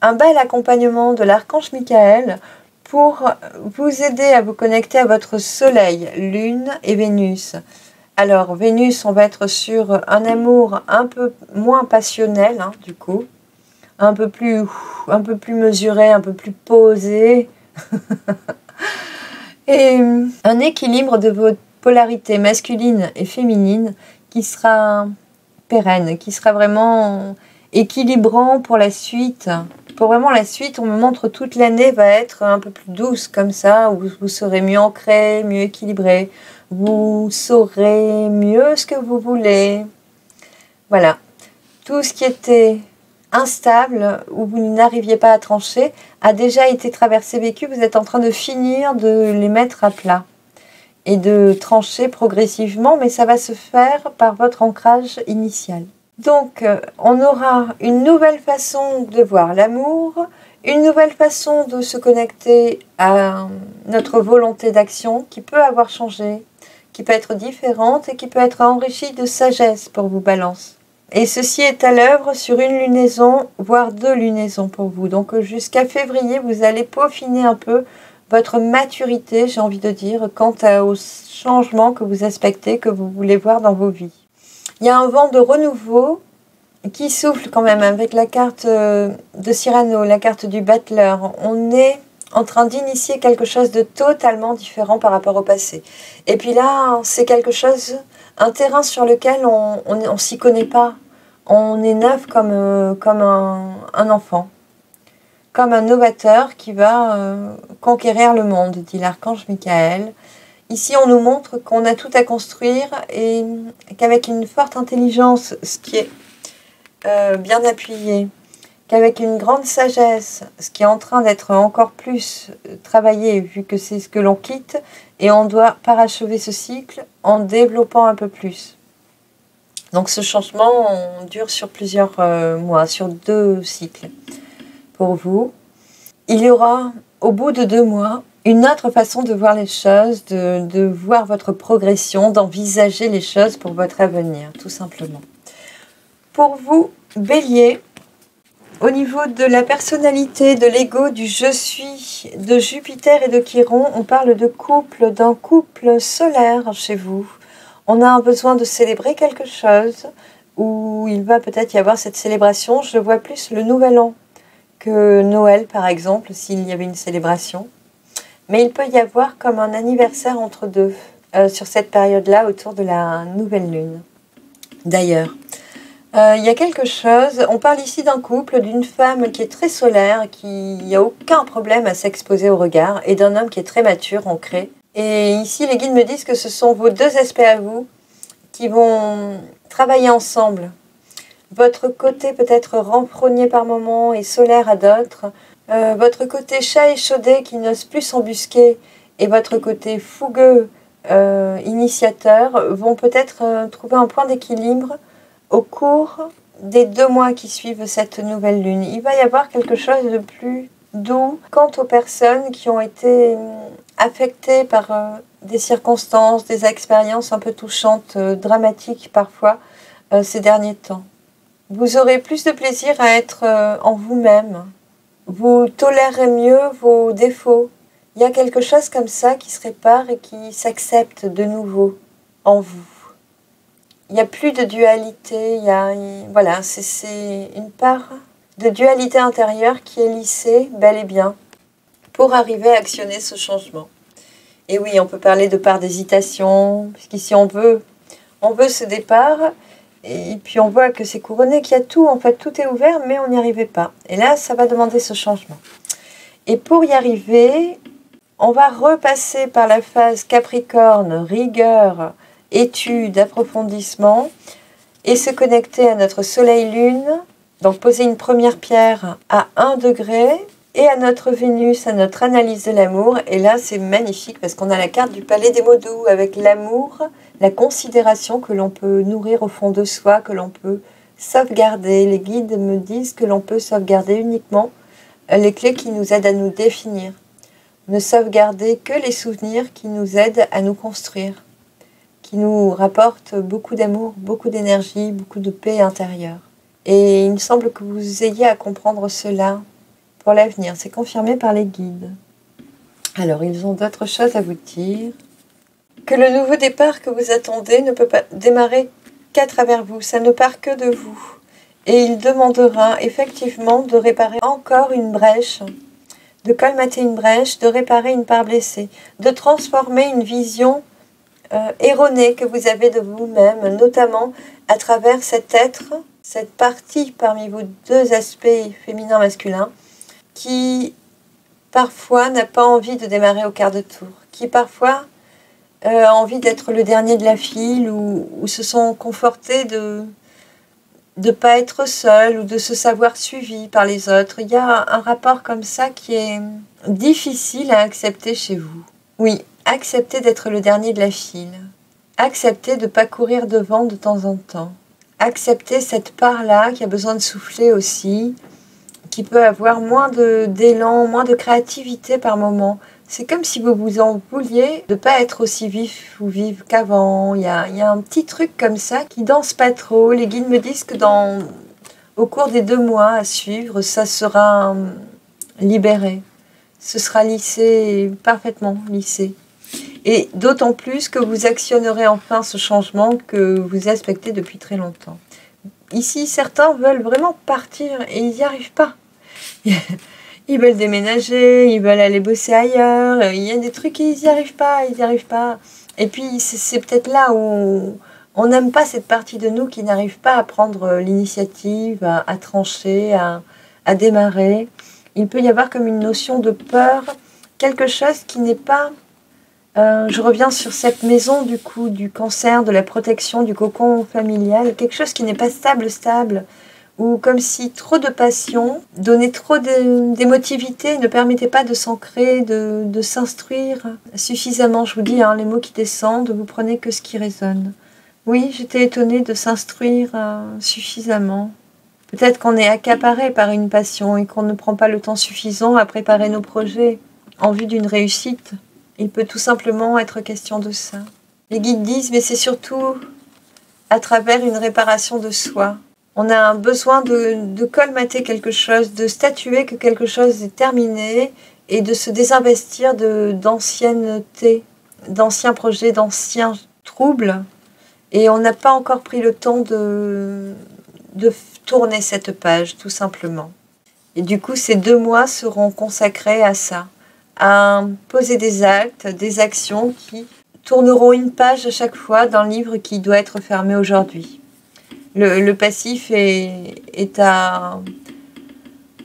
Un bel accompagnement de l'archange Michael pour vous aider à vous connecter à votre soleil, lune et Vénus. Alors, Vénus, on va être sur un amour un peu moins passionnel, du coup. Un peu plus mesuré, un peu plus posé. Et un équilibre de vos polarités masculine et féminine qui sera pérenne, qui sera vraiment équilibrant pour la suite. Pour vraiment la suite, on me montre toute l'année va être un peu plus douce comme ça, où vous serez mieux ancré, mieux équilibré. Vous saurez mieux ce que vous voulez. Voilà. Tout ce qui était instable, où vous n'arriviez pas à trancher, a déjà été traversé, vécu. Vous êtes en train de finir de les mettre à plat et de trancher progressivement, mais ça va se faire par votre ancrage initial. Donc, on aura une nouvelle façon de voir l'amour, une nouvelle façon de se connecter à notre volonté d'action qui peut avoir changé, qui peut être différente et qui peut être enrichie de sagesse pour vous, Balance. Et ceci est à l'œuvre sur une lunaison, voire 2 lunaisons pour vous. Donc jusqu'à février, vous allez peaufiner un peu votre maturité, j'ai envie de dire, quant aux changements que vous aspectez, que vous voulez voir dans vos vies. Il y a un vent de renouveau qui souffle quand même avec la carte de Cyrano, la carte du battleur. On est en train d'initier quelque chose de totalement différent par rapport au passé. Et puis là, c'est quelque chose, un terrain sur lequel on s'y connaît pas. On est neuf comme un enfant, comme un novateur qui va conquérir le monde, dit l'archange Michael. Ici, on nous montre qu'on a tout à construire et qu'avec une forte intelligence, ce qui est bien appuyé, qu'avec une grande sagesse, ce qui est en train d'être encore plus travaillé, vu que c'est ce que l'on quitte, et on doit parachever ce cycle en développant un peu plus. Donc ce changement dure sur plusieurs mois, sur 2 cycles pour vous. Il y aura, au bout de 2 mois, une autre façon de voir les choses, de voir votre progression, d'envisager les choses pour votre avenir, tout simplement. Pour vous, Bélier, au niveau de la personnalité, de l'ego, du je suis, de Jupiter et de Chiron, on parle de couple, d'un couple solaire chez vous. On a un besoin de célébrer quelque chose, où il va peut-être y avoir cette célébration. Je vois plus le Nouvel An que Noël, par exemple, s'il y avait une célébration. Mais il peut y avoir comme un anniversaire entre deux, sur cette période-là, autour de la nouvelle lune. D'ailleurs, il y a quelque chose, on parle ici d'un couple, d'une femme qui est très solaire, qui n'a aucun problème à s'exposer au regard, et d'un homme qui est très mature, ancré. Et ici, les guides me disent que ce sont vos 2 aspects à vous qui vont travailler ensemble. Votre côté peut-être renfrogné par moments et solaire à d'autres, votre côté chat échaudé qui n'ose plus s'embusquer, et votre côté fougueux, initiateur, vont peut-être trouver un point d'équilibre au cours des 2 mois qui suivent cette nouvelle lune, il va y avoir quelque chose de plus doux quant aux personnes qui ont été affectées par des circonstances, des expériences un peu touchantes, dramatiques parfois, ces derniers temps. Vous aurez plus de plaisir à être en vous-même. Vous tolérerez mieux vos défauts. Il y a quelque chose comme ça qui se répare et qui s'accepte de nouveau en vous. Il n'y a plus de dualité, voilà, c'est une part de dualité intérieure qui est lissée, bel et bien, pour arriver à actionner ce changement. Et oui, on peut parler de part d'hésitation, puisqu'ici on veut ce départ, et puis on voit que c'est couronné, qu'il y a tout, en fait, tout est ouvert, mais on n'y arrivait pas. Et là, ça va demander ce changement. Et pour y arriver, on va repasser par la phase Capricorne, rigueur, étude, approfondissement, et se connecter à notre Soleil-Lune, donc poser une première pierre à 1 degré, et à notre Vénus, à notre analyse de l'amour. Et là, c'est magnifique parce qu'on a la carte du palais des mots doux avec l'amour, la considération que l'on peut nourrir au fond de soi, que l'on peut sauvegarder. Les guides me disent que l'on peut sauvegarder uniquement les clés qui nous aident à nous définir. Ne sauvegarder que les souvenirs qui nous aident à nous construire, qui nous rapportent beaucoup d'amour, beaucoup d'énergie, beaucoup de paix intérieure. Et il me semble que vous ayez à comprendre cela pour l'avenir. C'est confirmé par les guides. Alors, ils ont d'autres choses à vous dire. Que le nouveau départ que vous attendez ne peut pas démarrer qu'à travers vous. Ça ne part que de vous. Et il demandera effectivement de réparer encore une brèche, de colmater une brèche, de réparer une part blessée, de transformer une vision erronée que vous avez de vous-même, notamment à travers cet être, cette partie parmi vos 2 aspects féminin-masculin, qui parfois n'a pas envie de démarrer au quart de tour, qui parfois a envie d'être le dernier de la file ou se sont confortés de ne pas être seul ou de se savoir suivi par les autres. Il y a un rapport comme ça qui est difficile à accepter chez vous. Oui, accepter d'être le dernier de la file. Accepter de ne pas courir devant de temps en temps. Accepter cette part-là qui a besoin de souffler aussi, qui peut avoir moins d'élan, moins de créativité par moment. C'est comme si vous vous en vouliez de ne pas être aussi vif ou vive qu'avant. Il y a un petit truc comme ça qui danse pas trop. Les guides me disent que au cours des 2 mois à suivre, ça sera libéré. Ce sera lissé, parfaitement lissé. Et d'autant plus que vous actionnerez enfin ce changement que vous expectez depuis très longtemps. Ici, certains veulent vraiment partir et ils n'y arrivent pas. Ils veulent déménager, ils veulent aller bosser ailleurs. Il y a des trucs et ils n'y arrivent pas, Et puis, c'est peut-être là où on n'aime pas cette partie de nous qui n'arrive pas à prendre l'initiative, à trancher, à démarrer. Il peut y avoir comme une notion de peur, quelque chose qui n'est pas... je reviens sur cette maison du coup, du cancer, de la protection, du cocon familial, quelque chose qui n'est pas stable, ou comme si trop de passion, donner trop d'émotivité, ne permettait pas de s'ancrer, de s'instruire suffisamment. Je vous dis, les mots qui descendent, vous prenez que ce qui résonne. Oui, j'étais étonnée de s'instruire suffisamment. Peut-être qu'on est accaparé par une passion et qu'on ne prend pas le temps suffisant à préparer nos projets en vue d'une réussite. Il peut tout simplement être question de ça. Les guides disent, mais c'est surtout à travers une réparation de soi. On a besoin de colmater quelque chose, de statuer que quelque chose est terminé et de se désinvestir d'ancienneté, d'anciens projets, d'anciens troubles. Et on n'a pas encore pris le temps de tourner cette page, tout simplement. Et du coup, ces 2 mois seront consacrés à ça, à poser des actes, des actions qui tourneront une page à chaque fois dans le livre qui doit être fermé aujourd'hui. Le passif est à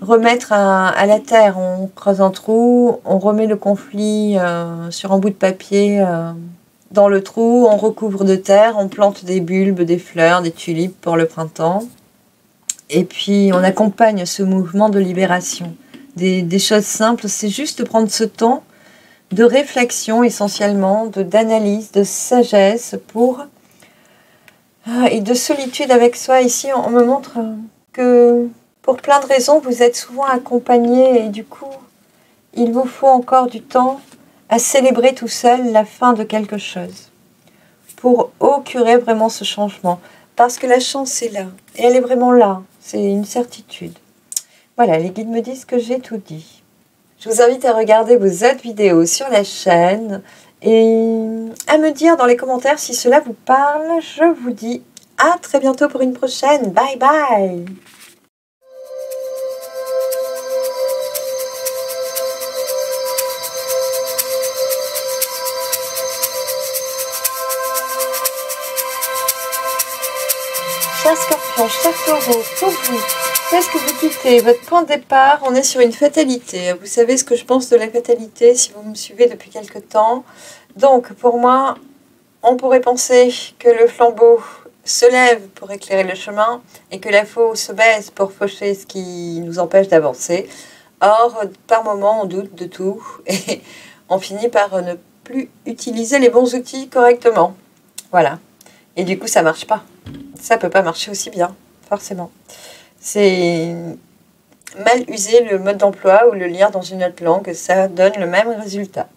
remettre à la terre. On creuse un trou, on remet le conflit sur un bout de papier dans le trou, on recouvre de terre, on plante des bulbes, des fleurs, des tulipes pour le printemps. Et puis on accompagne ce mouvement de libération. Des choses simples, c'est juste prendre ce temps de réflexion essentiellement, d'analyse, de sagesse pour et de solitude avec soi. Ici, on me montre que pour plein de raisons, vous êtes souvent accompagné et du coup, il vous faut encore du temps à célébrer tout seul la fin de quelque chose pour augurer vraiment ce changement. Parce que la chance est là et elle est vraiment là. C'est une certitude. Voilà, les guides me disent que j'ai tout dit. Je vous invite à regarder vos autres vidéos sur la chaîne et à me dire dans les commentaires si cela vous parle. Je vous dis à très bientôt pour une prochaine. Bye bye! Chers scorpions, chers taureaux, pour vous, qu'est-ce que vous quittez? Votre point de départ, on est sur une fatalité. Vous savez ce que je pense de la fatalité si vous me suivez depuis quelque temps. Donc, pour moi, on pourrait penser que le flambeau se lève pour éclairer le chemin et que la faux se baisse pour faucher ce qui nous empêche d'avancer. Or, par moments, on doute de tout et on finit par ne plus utiliser les bons outils correctement. Voilà. Et du coup, ça marche pas. Ça peut pas marcher aussi bien, forcément. C'est mal user le mode d'emploi ou le lire dans une autre langue, ça donne le même résultat.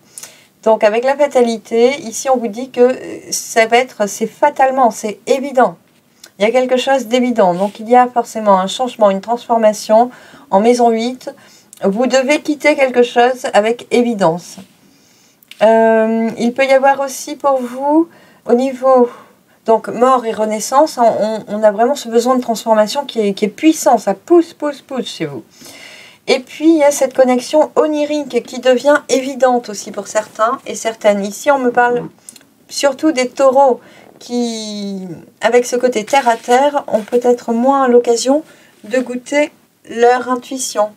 Donc avec la fatalité, ici on vous dit que ça va être, c'est fatalement, c'est évident. Il y a quelque chose d'évident. Donc il y a forcément un changement, une transformation en maison 8. Vous devez quitter quelque chose avec évidence. Il peut y avoir aussi pour vous, au niveau... Donc, mort et renaissance, on a vraiment ce besoin de transformation qui est puissant. Ça pousse chez vous. Et puis, il y a cette connexion onirique qui devient évidente aussi pour certains et certaines. Ici, on me parle surtout des taureaux qui, avec ce côté terre à terre, ont peut-être moins l'occasion de goûter leur intuition.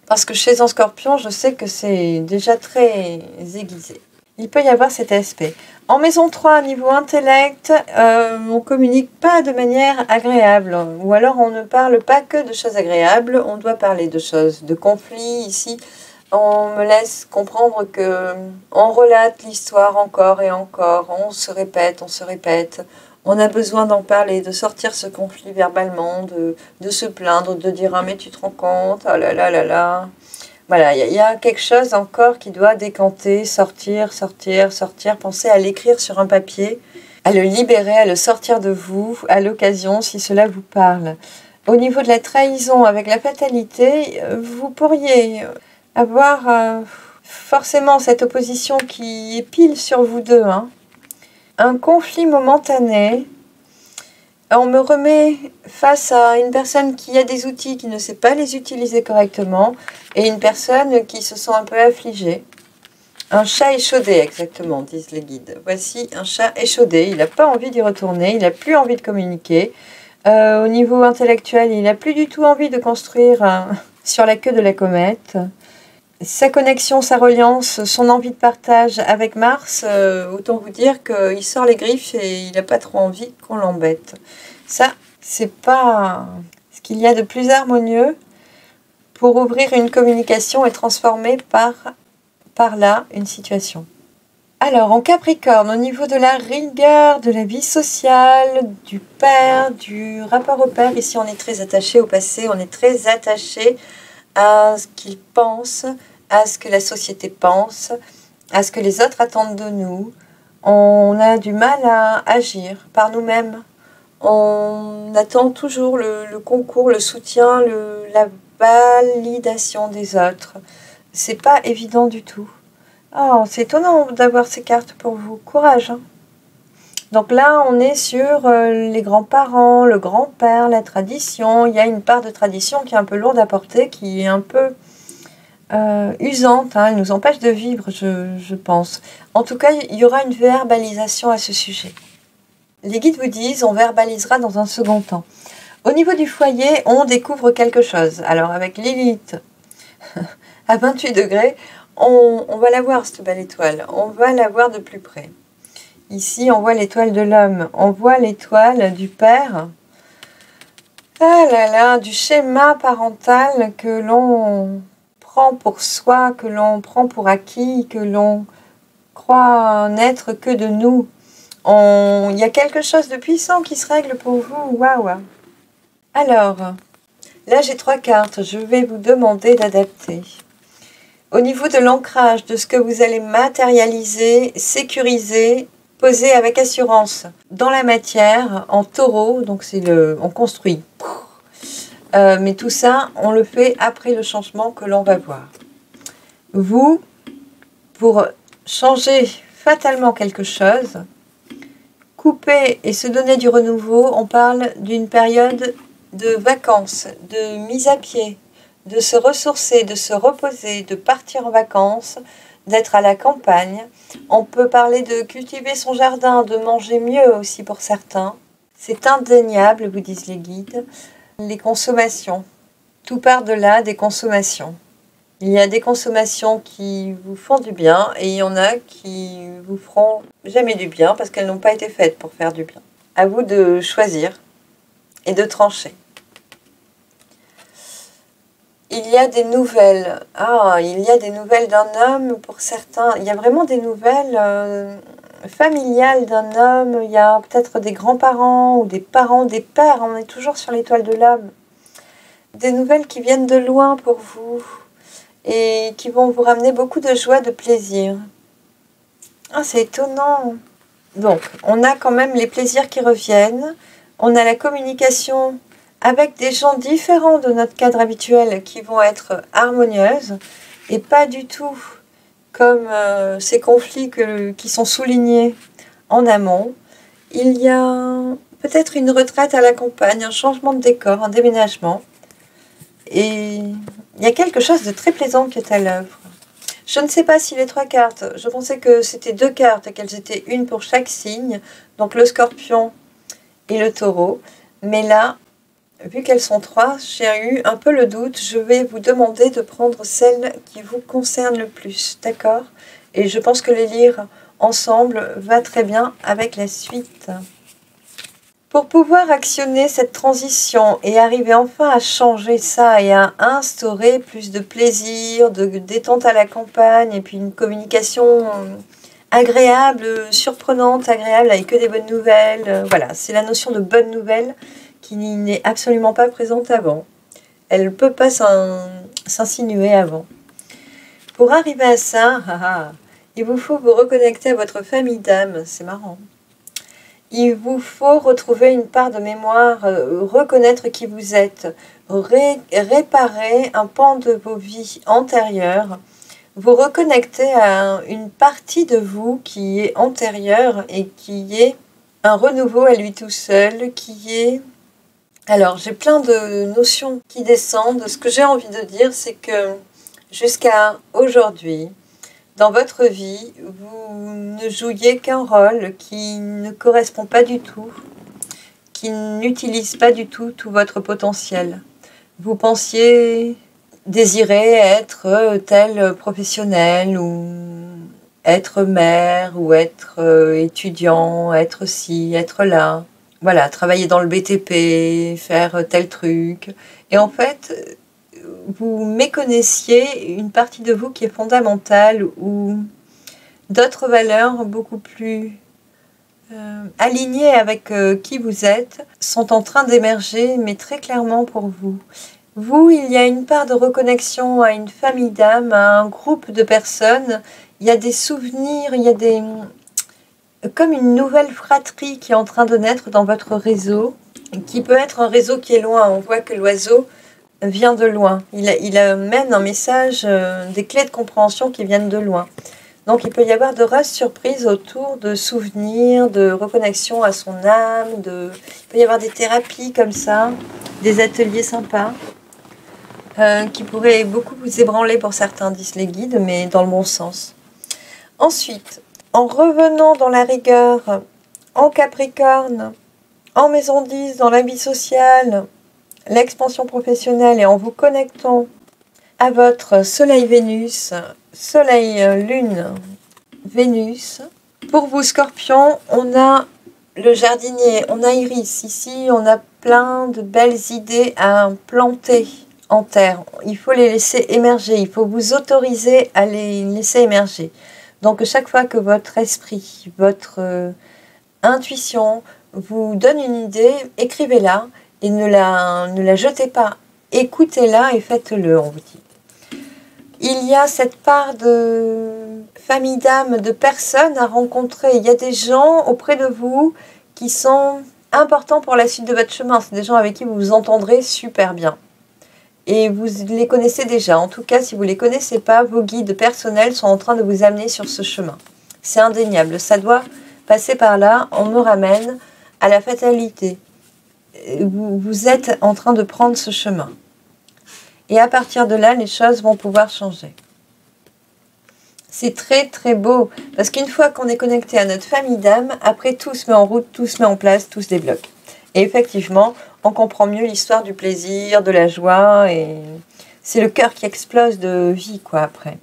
Parce que chez un scorpion, je sais que c'est déjà très aiguisé. Il peut y avoir cet aspect. En maison 3, niveau intellect, on ne communique pas de manière agréable. Ou alors on ne parle pas que de choses agréables. On doit parler de choses, de conflits. Ici, on me laisse comprendre que on relate l'histoire encore et encore. On se répète, on se répète. On a besoin d'en parler, de sortir ce conflit verbalement, de se plaindre, de dire « Ah mais tu te rends compte, oh là là là là ». Voilà, il y a quelque chose encore qui doit décanter, sortir. Pensez à l'écrire sur un papier, à le libérer, à le sortir de vous, à l'occasion, si cela vous parle. Au niveau de la trahison avec la fatalité, vous pourriez avoir forcément cette opposition qui est pile sur vous deux. Un conflit momentané. On me remet face à une personne qui a des outils, qui ne sait pas les utiliser correctement, et une personne qui se sent un peu affligée. Un chat échaudé, exactement, disent les guides. Voici un chat échaudé, il n'a pas envie d'y retourner, il n'a plus envie de communiquer. Au niveau intellectuel, il n'a plus du tout envie de construire sur la queue de la comète. Sa connexion, sa reliance, son envie de partage avec Mars, autant vous dire qu'il sort les griffes et il n'a pas trop envie qu'on l'embête. Ça, c'est pas ce qu'il y a de plus harmonieux pour ouvrir une communication et transformer par là une situation. Alors, en Capricorne, au niveau de la rigueur, de la vie sociale, du père, du rapport au père, ici on est très attaché au passé, on est très attaché à ce qu'il pense, à ce que la société pense, à ce que les autres attendent de nous. On a du mal à agir par nous-mêmes. On attend toujours le concours, le soutien, la validation des autres. C'est pas évident du tout. Oh, c'est étonnant d'avoir ces cartes pour vous. Courage. Donc là, on est sur les grands-parents, le grand-père, la tradition. Il y a une part de tradition qui est un peu lourde à porter, qui est un peu usante. Elle nous empêche de vivre, je pense. En tout cas, il y aura une verbalisation à ce sujet. Les guides vous disent, on verbalisera dans un second temps. Au niveau du foyer, on découvre quelque chose. Alors avec Lilith, à 28 degrés, on va la voir, cette belle étoile. On va la voir de plus près. Ici, on voit l'étoile de l'homme. On voit l'étoile du père. Ah là là, du schéma parental que l'on prend pour soi, que l'on prend pour acquis, que l'on croit n'être que de nous. Il y a quelque chose de puissant qui se règle pour vous. Waouh! Alors, là j'ai 3 cartes. Je vais vous demander d'adapter. Au niveau de l'ancrage, de ce que vous allez matérialiser, sécuriser, poser avec assurance dans la matière, en taureau, donc on construit. Mais tout ça, on le fait après le changement que l'on va voir. Vous, pour changer fatalement quelque chose, couper et se donner du renouveau, on parle d'une période de vacances, de mise à pied, de se ressourcer, de se reposer, de partir en vacances, d'être à la campagne. On peut parler de cultiver son jardin, de manger mieux aussi pour certains. C'est indéniable, vous disent les guides. Les consommations. Tout part de là, des consommations. Il y a des consommations qui vous font du bien et il y en a qui vous feront jamais du bien parce qu'elles n'ont pas été faites pour faire du bien. À vous de choisir et de trancher. Il y a des nouvelles. Il y a des nouvelles d'un homme pour certains. Il y a vraiment des nouvelles familiales d'un homme. Il y a peut-être des grands-parents ou des parents, des pères. On est toujours sur l'étoile de l'âme. Des nouvelles qui viennent de loin pour vous et qui vont vous ramener beaucoup de joie, de plaisir. C'est étonnant. Donc, on a quand même les plaisirs qui reviennent. On a la communication avec des gens différents de notre cadre habituel qui vont être harmonieuses et pas du tout comme ces conflits qui sont soulignés en amont. Il y a peut-être une retraite à la campagne, un changement de décor, un déménagement. Et il y a quelque chose de très plaisant qui est à l'œuvre. Je ne sais pas si les 3 cartes, je pensais que c'était 2 cartes et qu'elles étaient une pour chaque signe, donc le scorpion et le taureau. Mais là, vu qu'elles sont 3, j'ai eu un peu le doute. Je vais vous demander de prendre celle qui vous concerne le plus, d'accord? Et je pense que les lire ensemble va très bien avec la suite. Pour pouvoir actionner cette transition et arriver enfin à changer ça et à instaurer plus de plaisir, de détente à la campagne et puis une communication agréable, surprenante, agréable avec que des bonnes nouvelles. Voilà, c'est la notion de bonne nouvelle qui n'est absolument pas présente avant. Elle ne peut pas s'insinuer avant. Pour arriver à ça, il vous faut vous reconnecter à votre famille d'âme. C'est marrant. Il vous faut retrouver une part de mémoire, reconnaître qui vous êtes, réparer un pan de vos vies antérieures, vous reconnecter à une partie de vous qui est antérieure et qui est un renouveau à lui tout seul, qui est... Alors, j'ai plein de notions qui descendent. Ce que j'ai envie de dire, c'est que jusqu'à aujourd'hui, dans votre vie, vous ne jouiez qu'un rôle qui ne correspond pas du tout, qui n'utilise pas du tout votre potentiel. Vous pensiez désirer être tel professionnel ou être mère ou être étudiant, être ci, être là. Voilà, travailler dans le BTP, faire tel truc. Et en fait, vous méconnaissiez une partie de vous qui est fondamentale ou d'autres valeurs beaucoup plus alignées avec qui vous êtes sont en train d'émerger, mais très clairement pour vous. Vous, il y a une part de reconnexion à une famille d'âme, à un groupe de personnes. Il y a des souvenirs, il y a comme une nouvelle fratrie qui est en train de naître dans votre réseau, qui peut être un réseau qui est loin. On voit que l'oiseau vient de loin. Il amène un message, des clés de compréhension qui viennent de loin. Donc il peut y avoir de rares surprises autour de souvenirs, de reconnexion à son âme. Il peut y avoir des thérapies comme ça, des ateliers sympas, qui pourraient beaucoup vous ébranler pour certains, disent les guides, mais dans le bon sens. Ensuite, en revenant dans la rigueur, en Capricorne, en maison 10, dans la vie sociale, l'expansion professionnelle et en vous connectant à votre Soleil-Vénus, Soleil-Lune, Vénus. Pour vous, Scorpion, on a le jardinier, on a Iris. Ici, on a plein de belles idées à planter en terre. Il faut les laisser émerger, il faut vous autoriser à les laisser émerger. Donc, chaque fois que votre esprit, votre intuition vous donne une idée, écrivez-la et ne la jetez pas. Écoutez-la et faites-le, on vous dit. Il y a cette part de famille d'âme, de personnes à rencontrer. Il y a des gens auprès de vous qui sont importants pour la suite de votre chemin. C'est des gens avec qui vous vous entendrez super bien. Et vous les connaissez déjà. En tout cas, si vous ne les connaissez pas, vos guides personnels sont en train de vous amener sur ce chemin. C'est indéniable. Ça doit passer par là. On me ramène à la fatalité. Vous êtes en train de prendre ce chemin. Et à partir de là, les choses vont pouvoir changer. C'est très très beau. Parce qu'une fois qu'on est connecté à notre famille d'âme, après tout se met en route, tout se met en place, tout se débloque. Et effectivement, on comprend mieux l'histoire du plaisir, de la joie. Et c'est le cœur qui explose de vie, quoi, après.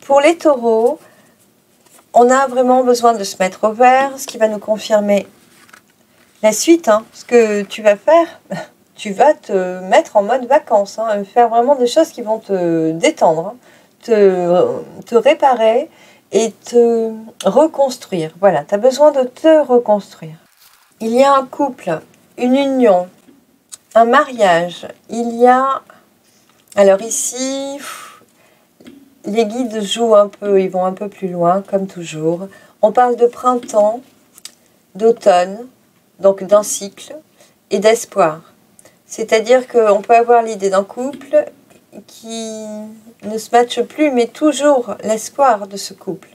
Pour les taureaux, on a vraiment besoin de se mettre au vert, ce qui va nous confirmer la suite. Ce que tu vas faire, tu vas te mettre en mode vacances, faire vraiment des choses qui vont te détendre, te réparer et te reconstruire. Voilà, tu as besoin de te reconstruire. Il y a un couple, une union, un mariage. Il y a... Alors ici, les guides jouent un peu, ils vont un peu plus loin, comme toujours. On parle de printemps, d'automne, donc d'un cycle, et d'espoir. C'est-à-dire qu'on peut avoir l'idée d'un couple qui ne se matche plus, mais toujours l'espoir de ce couple.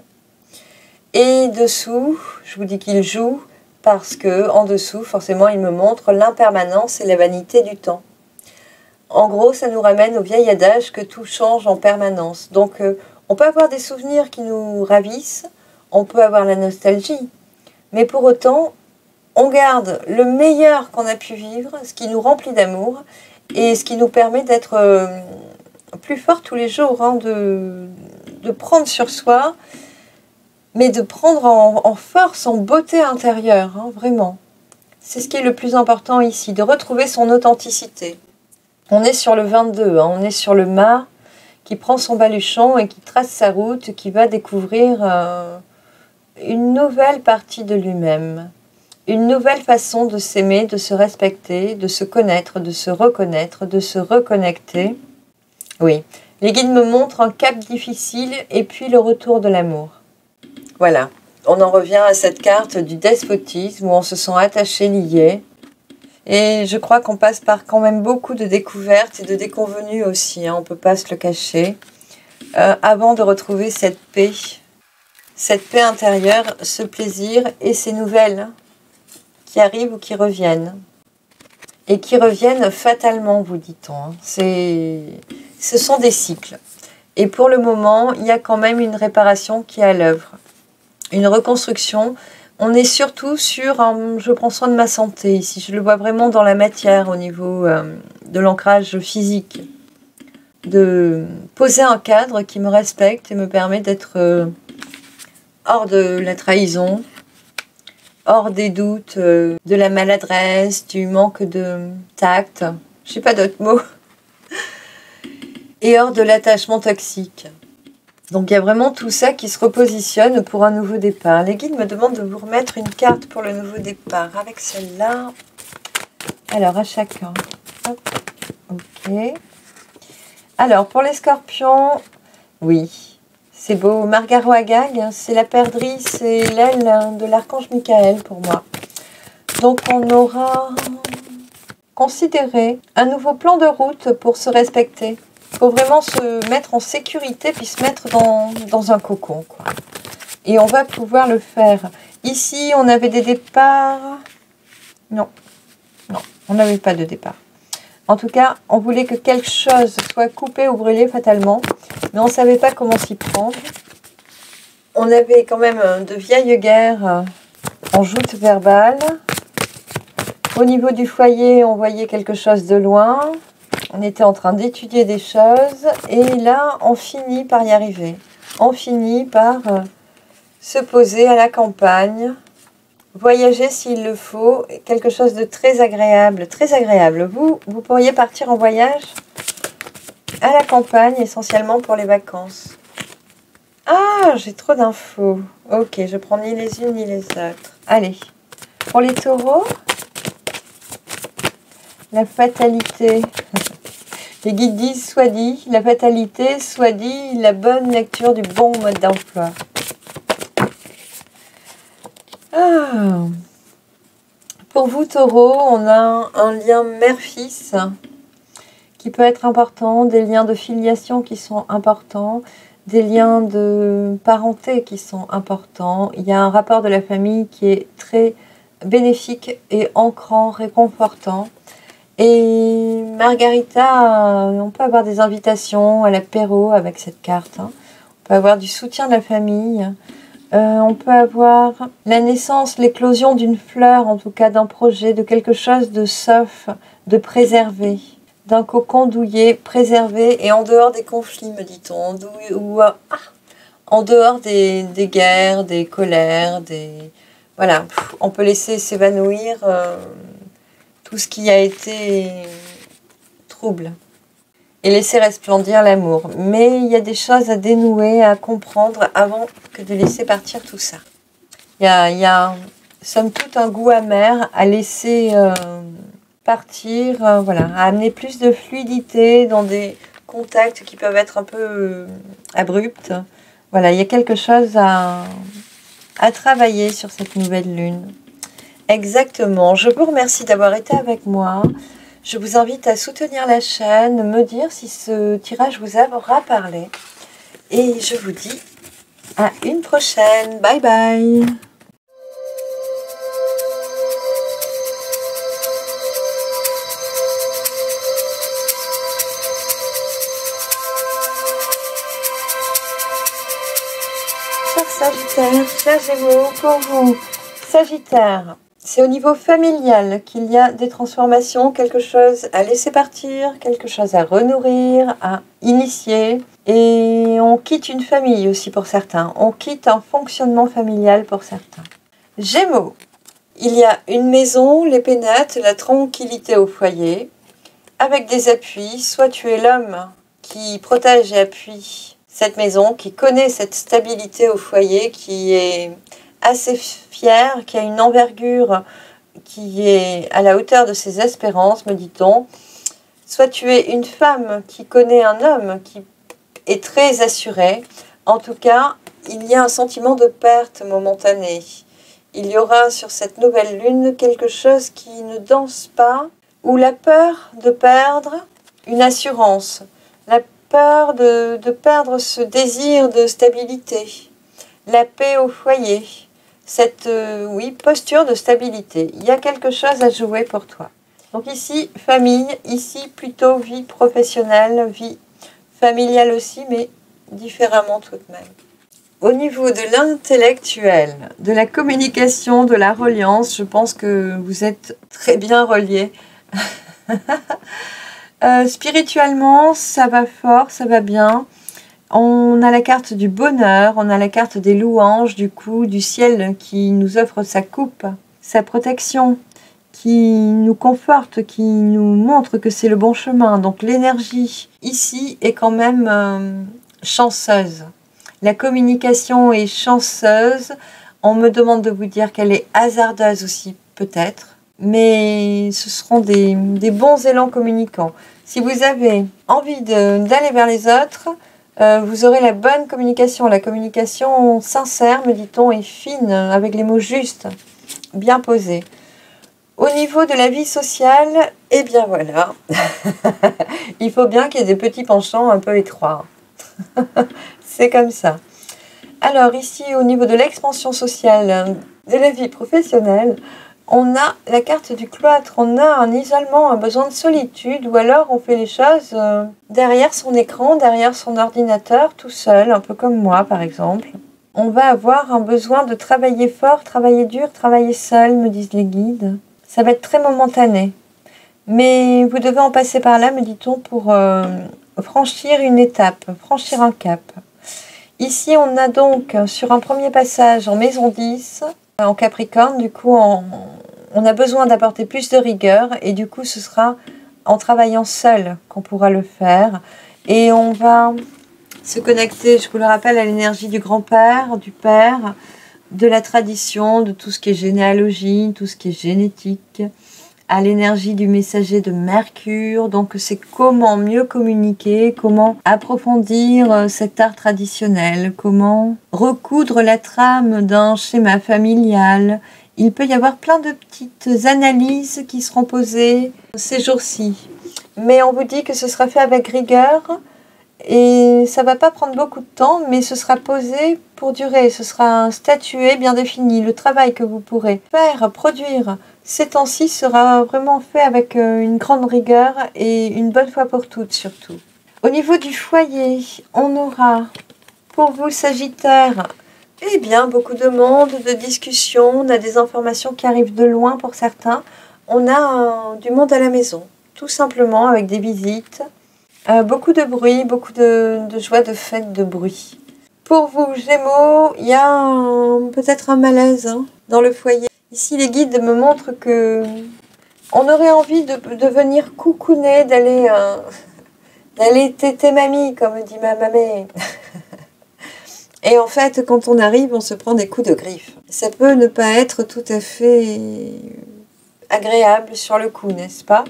Et dessous, je vous dis qu'il joue, parce que en dessous, forcément, il me montre l'impermanence et la vanité du temps. En gros, ça nous ramène au vieil adage que tout change en permanence. Donc, on peut avoir des souvenirs qui nous ravissent, on peut avoir la nostalgie, mais pour autant, on garde le meilleur qu'on a pu vivre, ce qui nous remplit d'amour et ce qui nous permet d'être plus forts tous les jours, de prendre sur soi, mais de prendre en force, en beauté intérieure, vraiment. C'est ce qui est le plus important ici, de retrouver son authenticité. On est sur le 22, on est sur le mât qui prend son baluchon et qui trace sa route, qui va découvrir une nouvelle partie de lui-même. Une nouvelle façon de s'aimer, de se respecter, de se connaître, de se reconnaître, de se reconnecter. Oui, les guides me montrent un cap difficile et puis le retour de l'amour. Voilà, on en revient à cette carte du despotisme où on se sent attaché, lié. Et je crois qu'on passe par quand même beaucoup de découvertes et de déconvenues aussi, on ne peut pas se le cacher, avant de retrouver cette paix intérieure, ce plaisir et ces nouvelles qui arrivent ou qui reviennent. Et qui reviennent fatalement, vous dit-on. Ce sont des cycles. Et pour le moment, il y a quand même une réparation qui est à l'œuvre. Une reconstruction. On est surtout sur je prends soin de ma santé ici. Je le vois vraiment dans la matière au niveau de l'ancrage physique. De poser un cadre qui me respecte et me permet d'être hors de la trahison, hors des doutes, de la maladresse, du manque de tact, je sais pas d'autres mots, et hors de l'attachement toxique. Donc il y a vraiment tout ça qui se repositionne pour un nouveau départ. Les guides me demandent de vous remettre une carte pour le nouveau départ avec celle-là. Alors à chacun. Hop. Ok. Alors pour les scorpions, oui, c'est beau. Margaro Agag, c'est la perdrix, c'est l'aile de l'archange Michael pour moi. Donc on aura considéré un nouveau plan de route pour se respecter. Il faut vraiment se mettre en sécurité puis se mettre dans un cocon, quoi. Et on va pouvoir le faire. Ici, on avait des départs. Non, on n'avait pas de départ. En tout cas, on voulait que quelque chose soit coupé ou brûlé fatalement, mais on ne savait pas comment s'y prendre. On avait quand même de vieilles guerres en joute verbale. Au niveau du foyer, on voyait quelque chose de loin. On était en train d'étudier des choses et là, on finit par y arriver. On finit par se poser à la campagne, voyager s'il le faut, quelque chose de très agréable, très agréable. Vous pourriez partir en voyage à la campagne essentiellement pour les vacances. Ah, Ah, j'ai trop d'infos. Ok, je prends ni les unes ni les autres. Allez, pour les taureaux, la fatalité. Les guides disent soit dit la fatalité, soit dit la bonne lecture du bon mode d'emploi. Ah. Pour vous, taureau, on a un lien mère-fils qui peut être important, des liens de filiation qui sont importants, des liens de parenté qui sont importants. Il y a un rapport de la famille qui est très bénéfique et ancrant, réconfortant. Et Margarita, on peut avoir des invitations à l'apéro avec cette carte. On peut avoir du soutien de la famille. On peut avoir la naissance, l'éclosion d'une fleur, en tout cas d'un projet, de quelque chose de sauf, de préservé, d'un cocon douillet, préservé et en dehors des conflits, me dit-on, en dehors des guerres, des colères, voilà, on peut laisser s'évanouir tout ce qui a été trouble et laisser resplendir l'amour. Mais il y a des choses à dénouer, à comprendre avant que de laisser partir tout ça. Il y a somme toute un goût amer à laisser partir, voilà, à amener plus de fluidité dans des contacts qui peuvent être un peu abrupts. Voilà, il y a quelque chose à travailler sur cette nouvelle lune. Exactement. Je vous remercie d'avoir été avec moi. Je vous invite à soutenir la chaîne, me dire si ce tirage vous aura parlé. Et je vous dis à une prochaine. Bye bye. Cher Sagittaire, cher Gémeaux, pour vous, Sagittaire. C'est au niveau familial qu'il y a des transformations, quelque chose à laisser partir, quelque chose à renourrir, à initier. Et on quitte une famille aussi pour certains. On quitte un fonctionnement familial pour certains. Gémeaux. Il y a une maison, les pénates, la tranquillité au foyer, avec des appuis. Soit tu es l'homme qui protège et appuie cette maison, qui connaît cette stabilité au foyer, qui est assez fier, qui a une envergure qui est à la hauteur de ses espérances, me dit-on. Soit tu es une femme qui connaît un homme qui est très assuré. En tout cas, il y a un sentiment de perte momentanée. Il y aura sur cette nouvelle lune quelque chose qui ne danse pas, ou la peur de perdre une assurance, la peur de perdre ce désir de stabilité, la paix au foyer, cette posture de stabilité. Il y a quelque chose à jouer pour toi. Donc ici, famille, ici plutôt vie professionnelle, vie familiale aussi, mais différemment tout de même. Au niveau de l'intellectuel, de la communication, de la reliance, je pense que vous êtes très bien reliés. Spirituellement, ça va fort, ça va bien. On a la carte du bonheur, on a la carte des louanges, du coup, du ciel qui nous offre sa coupe, sa protection, qui nous conforte, qui nous montre que c'est le bon chemin. Donc l'énergie ici est quand même chanceuse. La communication est chanceuse. On me demande de vous dire qu'elle est hasardeuse aussi, peut-être. Mais ce seront des bons élans communicants. Si vous avez envie d'aller vers les autres, vous aurez la bonne communication. La communication sincère, me dit-on, et fine, avec les mots justes, bien posés. Au niveau de la vie sociale, eh bien voilà. Il faut bien qu'il y ait des petits penchants un peu étroits. C'est comme ça. Alors ici, au niveau de l'expansion sociale de la vie professionnelle, on a la carte du cloître, on a un isolement, un besoin de solitude, ou alors on fait les choses derrière son écran, derrière son ordinateur, tout seul, un peu comme moi par exemple. On va avoir un besoin de travailler fort, travailler dur, travailler seul, me disent les guides. Ça va être très momentané. Mais vous devez en passer par là, me dit-on, pour franchir une étape, franchir un cap. Ici, on a donc sur un premier passage en maison 10, en Capricorne, du coup, on a besoin d'apporter plus de rigueur et du coup, ce sera en travaillant seul qu'on pourra le faire. Et on va Se connecter, je vous le rappelle, à l'énergie du grand-père, du père, de la tradition, de tout ce qui est généalogie, tout ce qui est génétique, à l'énergie du messager de Mercure. Donc c'est comment mieux communiquer, comment approfondir cet art traditionnel, comment recoudre la trame d'un schéma familial. Il peut y avoir plein de petites analyses qui seront posées ces jours-ci. Mais on vous dit que ce sera fait avec rigueur et ça va pas prendre beaucoup de temps, mais ce sera posé pour durer. Ce sera statué, bien défini. Le travail que vous pourrez faire, produire ces temps-ci sera vraiment fait avec une grande rigueur et une bonne fois pour toutes surtout. Au niveau du foyer, on aura pour vous Sagittaire, eh bien, beaucoup de monde, de discussions, on a des informations qui arrivent de loin pour certains. On a du monde à la maison, tout simplement, avec des visites. Beaucoup de bruit, beaucoup de joie, de fête, de bruit. Pour vous, Gémeaux, il y a peut-être un malaise dans le foyer. Ici, les guides me montrent que on aurait envie de venir coucouner, d'aller téter mamie, comme dit ma mamie. Et en fait, quand on arrive, on se prend des coups de griffe. Ça peut ne pas être tout à fait agréable sur le coup, n'est-ce pas?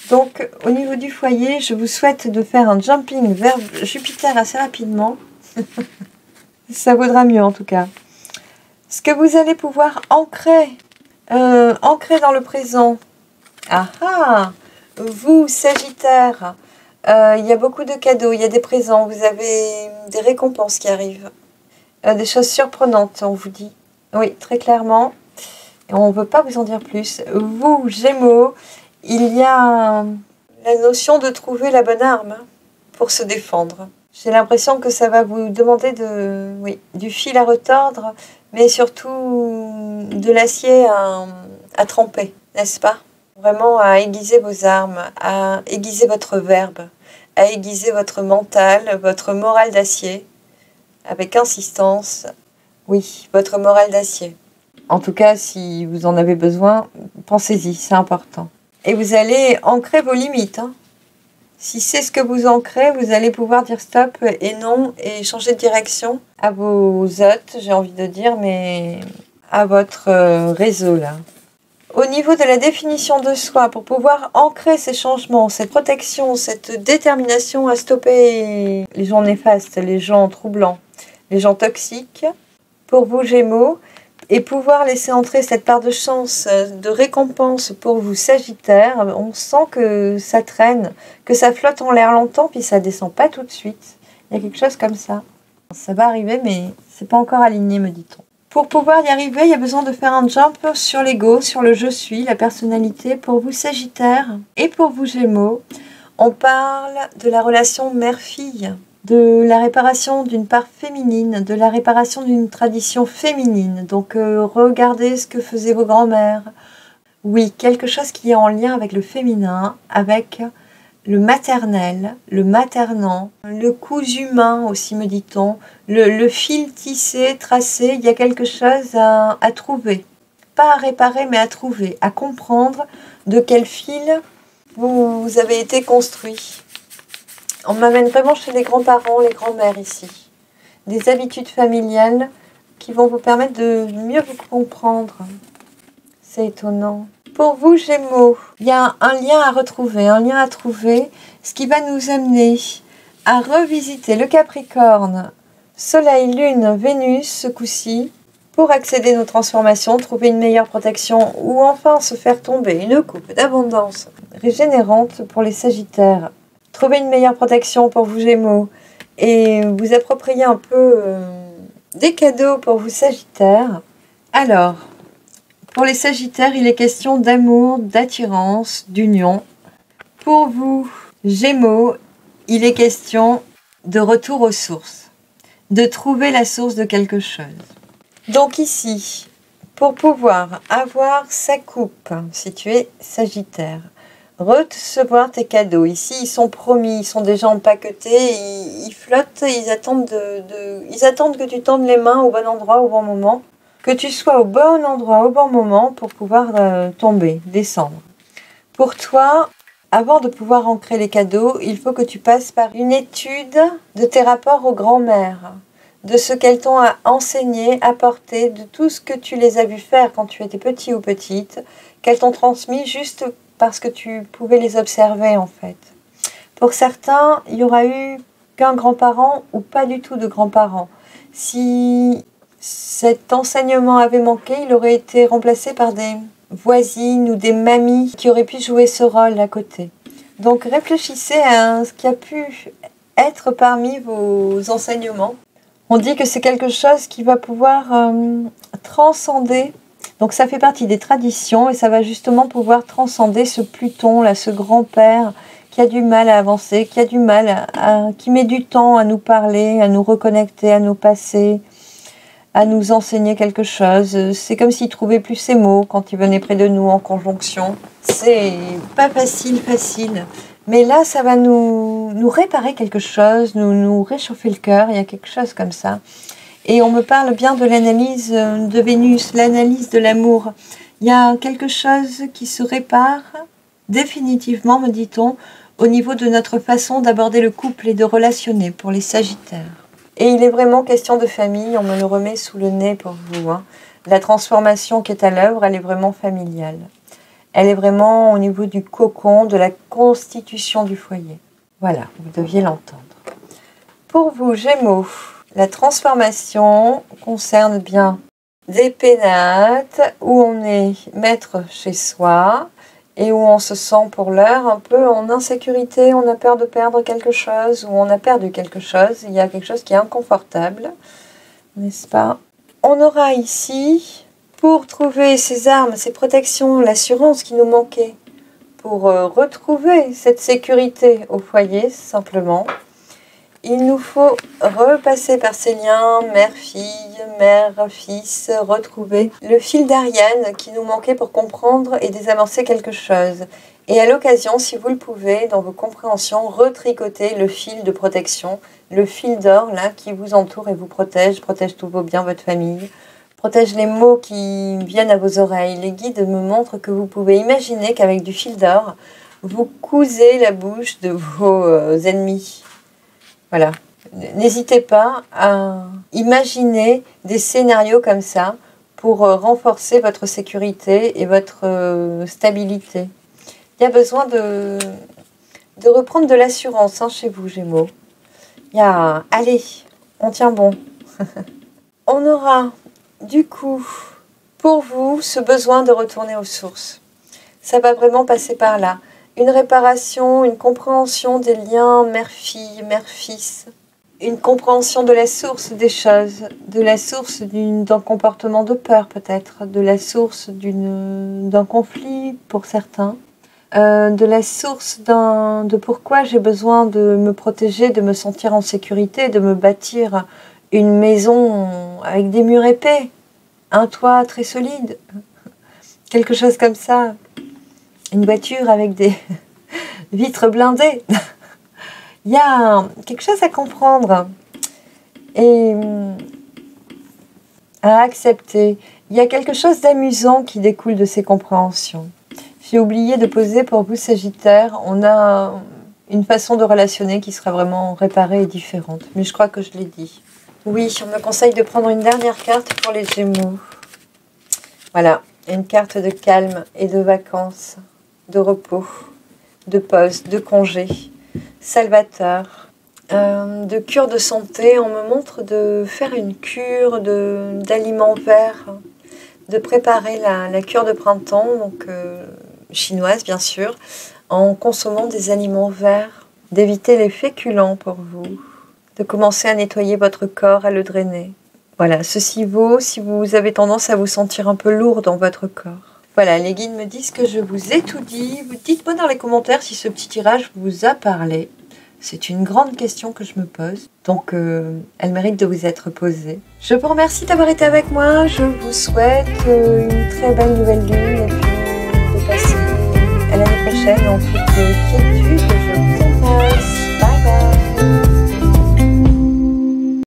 Donc, au niveau du foyer, je vous souhaite de faire un jumping vers Jupiter assez rapidement. Ça vaudra mieux en tout cas. Ce que vous allez pouvoir ancrer dans le présent. Ah ah! Vous, Sagittaire, il y a beaucoup de cadeaux, il y a des présents, vous avez des récompenses qui arrivent. Des choses surprenantes, on vous dit. Oui, très clairement. Et on ne veut pas vous en dire plus. Vous, Gémeaux, il y a la notion de trouver la bonne arme pour se défendre. J'ai l'impression que ça va vous demander du fil à retordre, mais surtout de l'acier à tremper, n'est-ce pas? Vraiment à aiguiser vos armes, à aiguiser votre verbe, à aiguiser votre mental, votre morale d'acier, avec insistance. Oui, votre morale d'acier. En tout cas, si vous en avez besoin, pensez-y, c'est important. Et vous allez ancrer vos limites. Si c'est ce que vous ancrez, vous allez pouvoir dire stop et non et changer de direction à vos hôtes, j'ai envie de dire, mais à votre réseau là. Au niveau de la définition de soi, pour pouvoir ancrer ces changements, cette protection, cette détermination à stopper les gens néfastes, les gens troublants, les gens toxiques, pour vous Gémeaux, et pouvoir laisser entrer cette part de chance, de récompense pour vous Sagittaire, on sent que ça traîne, que ça flotte en l'air longtemps, puis ça descend pas tout de suite. Il y a quelque chose comme ça. Ça va arriver, mais c'est pas encore aligné, me dit-on. Pour pouvoir y arriver, il y a besoin de faire un jump sur l'ego, sur le je suis, la personnalité. Pour vous Sagittaire et pour vous Gémeaux, on parle de la relation mère-fille, de la réparation d'une part féminine, de la réparation d'une tradition féminine. Donc regardez ce que faisaient vos grands-mères. Oui, quelque chose qui est en lien avec le féminin, avec le maternel, le maternant, le cousu humain aussi, me dit-on, le fil tissé, tracé. Il y a quelque chose à trouver. Pas à réparer, mais à trouver, à comprendre de quel fil vous avez été construit. On m'amène vraiment chez les grands-parents, les grands-mères ici. Des habitudes familiales qui vont vous permettre de mieux vous comprendre. C'est étonnant. Pour vous, Gémeaux, il y a un lien à retrouver, un lien à trouver, ce qui va nous amener à revisiter le Capricorne, Soleil, Lune, Vénus, ce coup-ci, pour accéder à nos transformations, trouver une meilleure protection ou enfin se faire tomber une coupe d'abondance régénérante pour les Sagittaires. Trouver une meilleure protection pour vous Gémeaux et vous approprier un peu des cadeaux pour vous Sagittaires. Alors, pour les Sagittaires, il est question d'amour, d'attirance, d'union. Pour vous Gémeaux, il est question de retour aux sources, de trouver la source de quelque chose. Donc ici, pour pouvoir avoir sa coupe, si tu es Sagittaire, recevoir tes cadeaux. Ici, ils sont promis, ils sont déjà empaquetés, ils flottent, ils attendent que tu tendes les mains au bon endroit, au bon moment, que tu sois au bon endroit, au bon moment pour pouvoir tomber, descendre. Pour toi, avant de pouvoir ancrer les cadeaux, il faut que tu passes par une étude de tes rapports aux grands-mères, de ce qu'elles t'ont enseigné, apporté, de tout ce que tu les as vues faire quand tu étais petit ou petite, qu'elles t'ont transmis juste parce que tu pouvais les observer en fait. Pour certains, il y aura eu qu'un grand-parent ou pas du tout de grands-parents. Si cet enseignement avait manqué, il aurait été remplacé par des voisines ou des mamies qui auraient pu jouer ce rôle à côté. Donc réfléchissez à ce qui a pu être parmi vos enseignements. On dit que c'est quelque chose qui va pouvoir transcender. Donc ça fait partie des traditions et ça va justement pouvoir transcender ce Pluton, là, ce grand-père qui a du mal à avancer, qui a du mal qui met du temps à nous parler, à nous reconnecter, à nous passer, à nous enseigner quelque chose. C'est comme s'il trouvait plus ses mots quand il venait près de nous en conjonction. C'est pas facile. Mais là, ça va nous réparer quelque chose, nous réchauffer le cœur, il y a quelque chose comme ça. Et on me parle bien de l'analyse de Vénus, l'analyse de l'amour. Il y a quelque chose qui se répare définitivement, me dit-on, au niveau de notre façon d'aborder le couple et de relationner pour les Sagittaires. Et il est vraiment question de famille, on me le remet sous le nez pour vous. La transformation qui est à l'œuvre, elle est vraiment familiale. Elle est vraiment au niveau du cocon, de la constitution du foyer. Voilà, vous deviez l'entendre. Pour vous, Gémeaux, la transformation concerne bien des pénates où on est maître chez soi et où on se sent pour l'heure un peu en insécurité, on a peur de perdre quelque chose ou on a perdu quelque chose. Il y a quelque chose qui est inconfortable, n'est-ce pas? On aura ici, pour trouver ces armes, ces protections, l'assurance qui nous manquait, pour retrouver cette sécurité au foyer, simplement, il nous faut repasser par ces liens, mère-fille, mère-fils, retrouver le fil d'Ariane qui nous manquait pour comprendre et désamorcer quelque chose. Et à l'occasion, si vous le pouvez, dans vos compréhensions, retricoter le fil de protection, le fil d'or là qui vous entoure et vous protège tous vos biens, votre famille, protège les mots qui viennent à vos oreilles. Les guides me montrent que vous pouvez imaginer qu'avec du fil d'or, vous cousez la bouche de vos ennemis. Voilà, n'hésitez pas à imaginer des scénarios comme ça pour renforcer votre sécurité et votre stabilité. Il y a besoin de reprendre de l'assurance chez vous, Gémeaux. Allez, on tient bon. On aura du coup pour vous ce besoin de retourner aux sources. Ça va vraiment passer par là. Une réparation, une compréhension des liens mère-fille, mère-fils, une compréhension de la source des choses, de la source d'un comportement de peur peut-être, de la source d'un conflit pour certains, de la source de pourquoi j'ai besoin de me protéger, de me sentir en sécurité, de me bâtir une maison avec des murs épais, un toit très solide, quelque chose comme ça. Une voiture avec des vitres blindées. Il y a quelque chose à comprendre et à accepter. Il y a quelque chose d'amusant qui découle de ces compréhensions. J'ai oublié de poser pour vous, Sagittaire, on a une façon de relationner qui sera vraiment réparée et différente. Mais je crois que je l'ai dit. Oui, on me conseille de prendre une dernière carte pour les Gémeaux. Voilà, une carte de calme et de vacances. De repos, de pause, de congé, salvateur, de cure de santé. On me montre de faire une cure d'aliments verts, de préparer la cure de printemps, donc chinoise bien sûr, en consommant des aliments verts, d'éviter les féculents pour vous, de commencer à nettoyer votre corps, à le drainer. Voilà, ceci vaut si vous avez tendance à vous sentir un peu lourd dans votre corps. Voilà, les guides me disent que je vous ai tout dit. Dites-moi dans les commentaires si ce petit tirage vous a parlé. C'est une grande question que je me pose, donc elle mérite de vous être posée. Je vous remercie d'avoir été avec moi. Je vous souhaite une très belle nouvelle lune et puis de passer à l'année prochaine en toute quiétude.